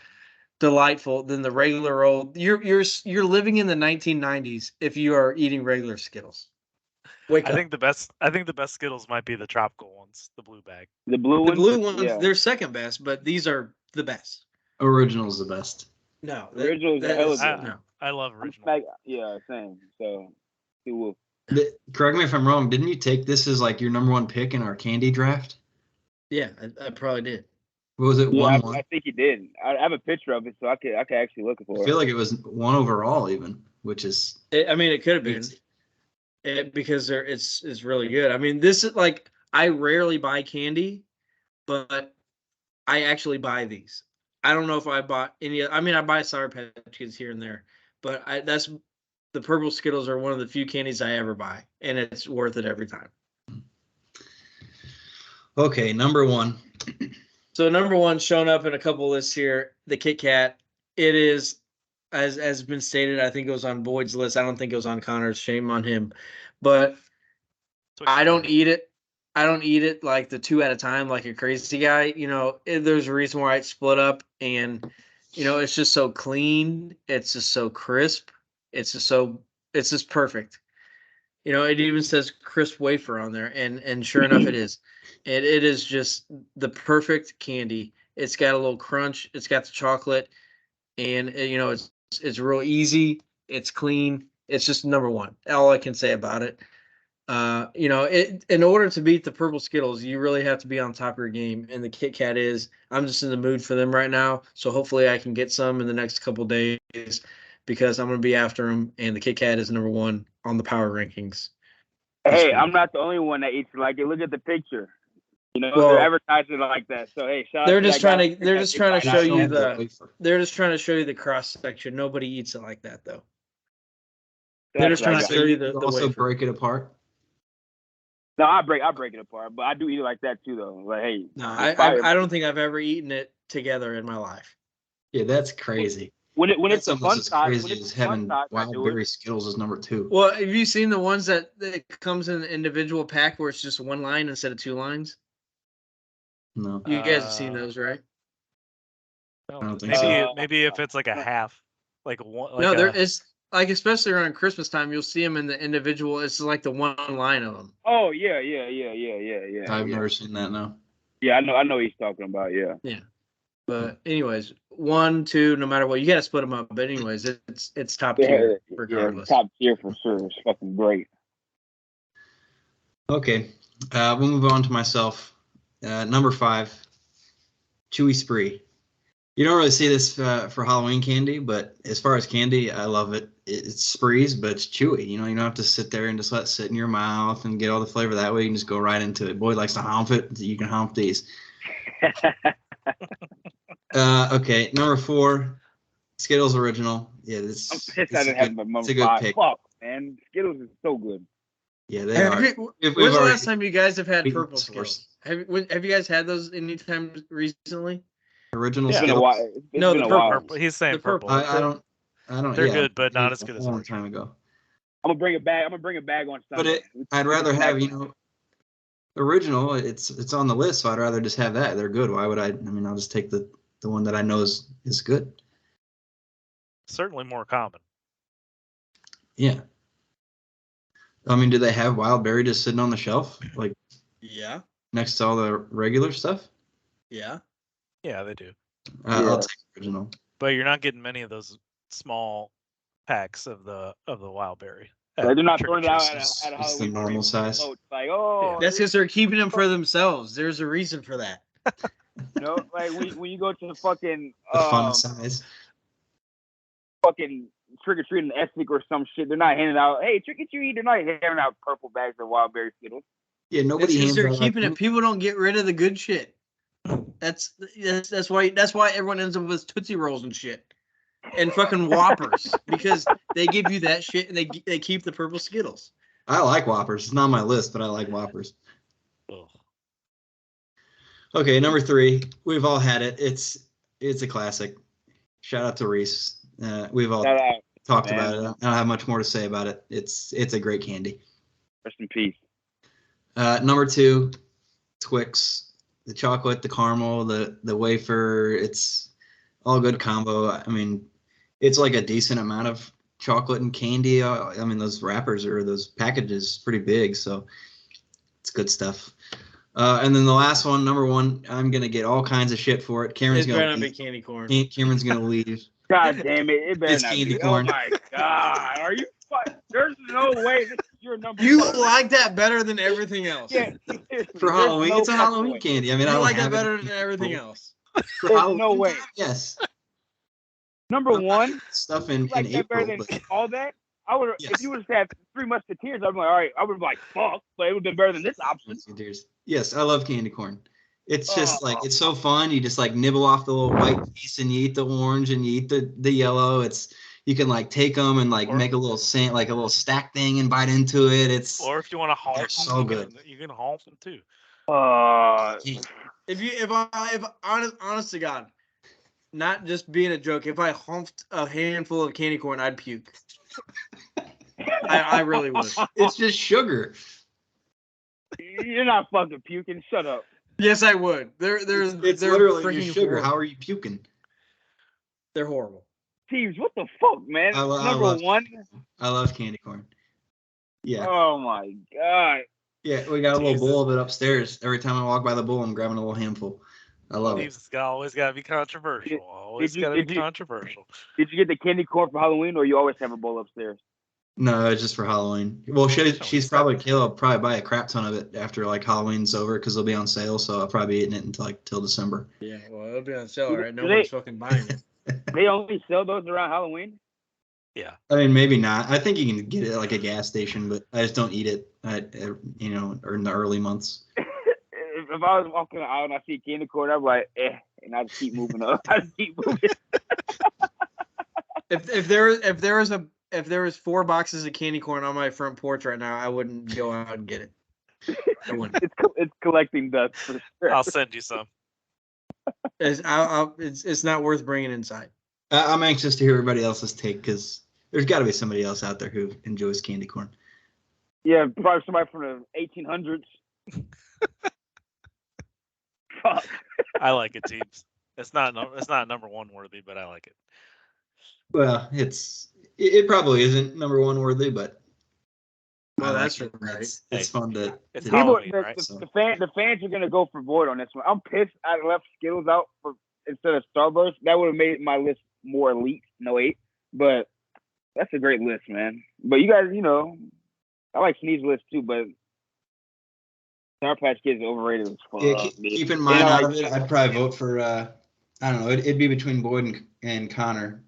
delightful than the regular old. You're living in the 1990s if you are eating regular Skittles. Wake I up. think the best Skittles might be the tropical ones, the blue bag. The blue The ones. blue ones, Yeah. they're second best, but these are the best. Original's the best. No, Originals are hella good. no. I love I'm original. like, yeah, same. So, he will. Correct me if I'm wrong. Didn't you take this as like your number one pick in our candy draft? Yeah, I probably did. What was it? Yeah, 1-1. I think he did. I have a picture of it, so I could actually look for I it. feel like it was 1 overall even, which is I mean, it could have been because it's really good. I mean, this is like I rarely buy candy, but I actually buy these. I don't know if I bought any. I mean, I buy Sour Patch Kids here and there, but that's the purple Skittles are one of the few candies I ever buy, and it's worth it every time. okay. Number 1. So number one, showing up in a couple lists here, the Kit Kat. It is, as been stated, I think it was on Boyd's list. I don't think it was on Connor's. Shame on him, but I don't eat it. I don't eat it like the 2 at a time, like a crazy guy. You know, there's a reason why it's split up, and it's just so clean. It's just so crisp. It's just perfect. It even says crisp wafer on there, and sure enough, it is. It is just the perfect candy. It's got a little crunch. It's got the chocolate, and it's real easy. It's clean. It's just number one. All I can say about it. In order to beat the purple Skittles, you really have to be on top of your game, and the Kit Kat is. I'm just in the mood for them right now, so hopefully I can get some in the next couple days because I'm going to be after them, and the Kit Kat is number one on the power rankings. Hey, I'm not the only one that eats it like it. Look at the picture. Well, they're advertising it like that. So hey, shout out they're to just that trying guy. to they're just trying to show you the they're just trying to show you the cross section. Nobody eats it like that though. Shout They're out just to that trying to guy. show you you the also wafer. break it apart. No, I break it apart, but I do eat it like that too, though. Like, hey, No, it's fire. I don't think I've ever eaten it together in my life. Yeah, that's crazy. When That's it's a fun almost as size, crazy as having wild berry Skittles as number 2. Well, have you seen the ones that comes in an individual pack where it's just one line instead of 2 lines? No, You guys have seen those, right? I don't think maybe so. maybe if it's like a half, like one. Like No, there is like especially around Christmas time, you'll see them in the individual. It's like the one line of them. Oh yeah. I've never seen that. No. Yeah, I know what he's talking about. Yeah. Yeah. But anyways, 1, 2, no matter what, you got to split them up. But anyways, it's top tier regardless. Top tier for sure. It's fucking great. Okay, we'll move on to myself. Number 5, Chewy Spree. You don't really see this for Halloween candy, but as far as candy, I love it. It's Sprees, but it's chewy. You don't have to sit there and just let it sit in your mouth and get all the flavor that way. You can just go right into it. Boyd likes to hump it. You can hump these. Okay, number 4, Skittles Original. Yeah, I'm pissed I didn't have my it's a good pick. Fuck, man. Skittles is so good. Yeah, they are. When's the last time you guys have had purple Skittles? Have you guys had those anytime recently? Original It's been a Skittles. while. No, the purple. He's saying The purple. purple. I don't. They're yeah, good, but not as a good as long original. time ago. I'm gonna bring it back. On Sunday. But I'd rather have original. It's on the list, so I'd rather just have that. They're good. Why would I? I mean, I'll just take the one that I know is good. Certainly more common. Yeah. I mean, do they have wild berry just sitting on the shelf, like next to all the regular stuff? Yeah, they do. I'll take original. But you're not getting many of those small packs of the wild berry. They're not throwing it out at It's Halloween. the normal size. Like, that's because they're keeping them for themselves. There's a reason for that. Like when you go to the fucking The fun size. fucking trick or treat in Essex or some shit, they're not handing out. Hey, trick or treat! They're not handing out purple bags of wild berry Skittles. Yeah, nobody hands They're out keeping it. People don't get rid of the good shit. That's why everyone ends up with Tootsie Rolls and shit, and fucking Whoppers because they give you that shit and they keep the purple Skittles. I like Whoppers. It's not on my list, but I like Whoppers. Ugh. Okay, number 3. We've all had it. It's a classic. Shout out to Reese. We've all Shout out, talked man. about it. I don't have much more to say about it. It's a great candy. Rest in peace. Number 2, Twix. The chocolate, the caramel, the wafer. It's all good combo. I mean, it's like a decent amount of chocolate and candy. I mean, those wrappers or those packages pretty big, so it's good stuff. And then the last one, number 1, I'm gonna get all kinds of shit for it. Cameron's It's better gonna not be leave. candy corn. Cameron's gonna leave. God damn it! It better It's not candy be. corn. Oh my God! Are you? There's no way this is your number. You one. like that better than everything else. Yeah, seriously, For there's Halloween, no it's a fucking Halloween way. candy. I mean, I You don't like that have it. better than everything else. For There's Halloween no way. time, yes. Number I'm not one, having stuff you in like that better April, than but all that. I would, Yes. if you would have said Three Musketeers, I'd be like, all right, I would have like, fuck, but it would have been better than this option. Yes, I love candy corn. It's just like Oh. it's so fun. You just like nibble off the little white piece and you eat the orange and you eat the yellow. It's you can like take them and like Or- make a little like a little stack thing and bite into it. It's Or if you want to honk They're them, so you good. you can honk them too. If honest to God, not just being a joke, if I humped a handful of candy corn, I'd puke. I really would. it's just sugar. You're not fucking puking. Shut up. Yes, I would. They're It's they're literally freaking just sugar. horrible. How are you puking? They're horrible. Teams, what the fuck, man? I Number love- one. I love candy corn. Yeah. Oh my God. Yeah, we got a little Jesus. bowl of it upstairs. Every time I walk by the bowl, I'm grabbing a little handful. I love it. Steve's always got to be controversial. Always you- got to be did you- controversial. Did you get the candy corn for Halloween, or you always have a bowl upstairs? No, it's just for Halloween. Well, she's probably I'll probably buy a crap ton of it after like Halloween's over because they'll be on sale. So I'll probably be eating it until till December. Yeah, well, it'll be on sale, right? Do Nobody's they- fucking buying it. They only sell those around Halloween. Yeah. I mean, maybe not. I think you can get it at like a gas station, but I just don't eat it or in the early months. If I was walking out and I see candy corn, I'm like, and I just keep moving up. I just keep moving. If there was 4 boxes of candy corn on my front porch right now, I wouldn't go out and get it. I wouldn't. It's collecting dust for sure. I'll send you some. It's not worth bringing inside. I'm anxious to hear everybody else's take because there's got to be somebody else out there who enjoys candy corn. Yeah, probably somebody from the 1800s. Fuck. I like it, teams. It's not number one worthy, but I like it. Well, it probably isn't number 1 worthy, but Well, I that's like it. right. It's Hey, fun to. it's to- Halloween, the, right? the fans are gonna go for Void on this one. I'm pissed I left Skittles out for instead of Starburst. That would have made my list more elite. No 8, but that's a great list, man. But you guys, I like Sneeze's list too, but Sour Patch Kids is overrated as fuck. Yeah, dude. keeping mine And I out like- of it, I'd probably vote for. I don't know. It'd be between Boyd and Connor.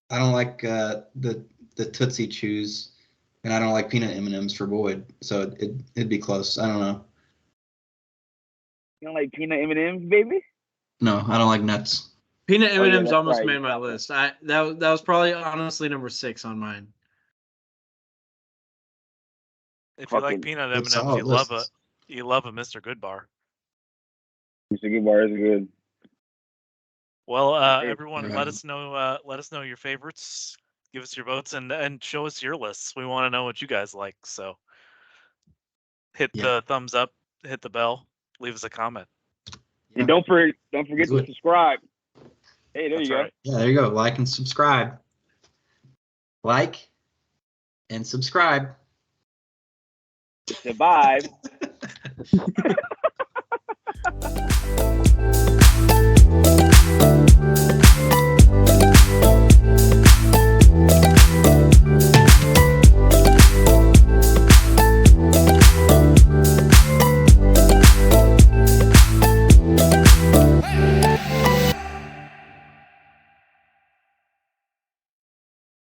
I don't like the Tootsie Chews, and I don't like peanut M&Ms for Boyd. So it'd be close. I don't know. You don't like peanut M&Ms, baby? No, I don't like nuts. Peanut Oh, yeah, M&Ms that's almost right. made my list. That was probably honestly number 6 on mine. If you like Fucking- peanut It's M&Ms, solid you love a Mr. Goodbar. It's a good bar. It's good. Well, Hey, everyone, yeah. let us know your favorites. Give us your votes and show us your lists. We want to know what you guys like. So hit Yeah. the thumbs up, hit the bell, leave us a comment. And don't forget Do to it. subscribe. Hey, there That's you go. right. Yeah, there you go. Like and subscribe. Like and subscribe. Survive.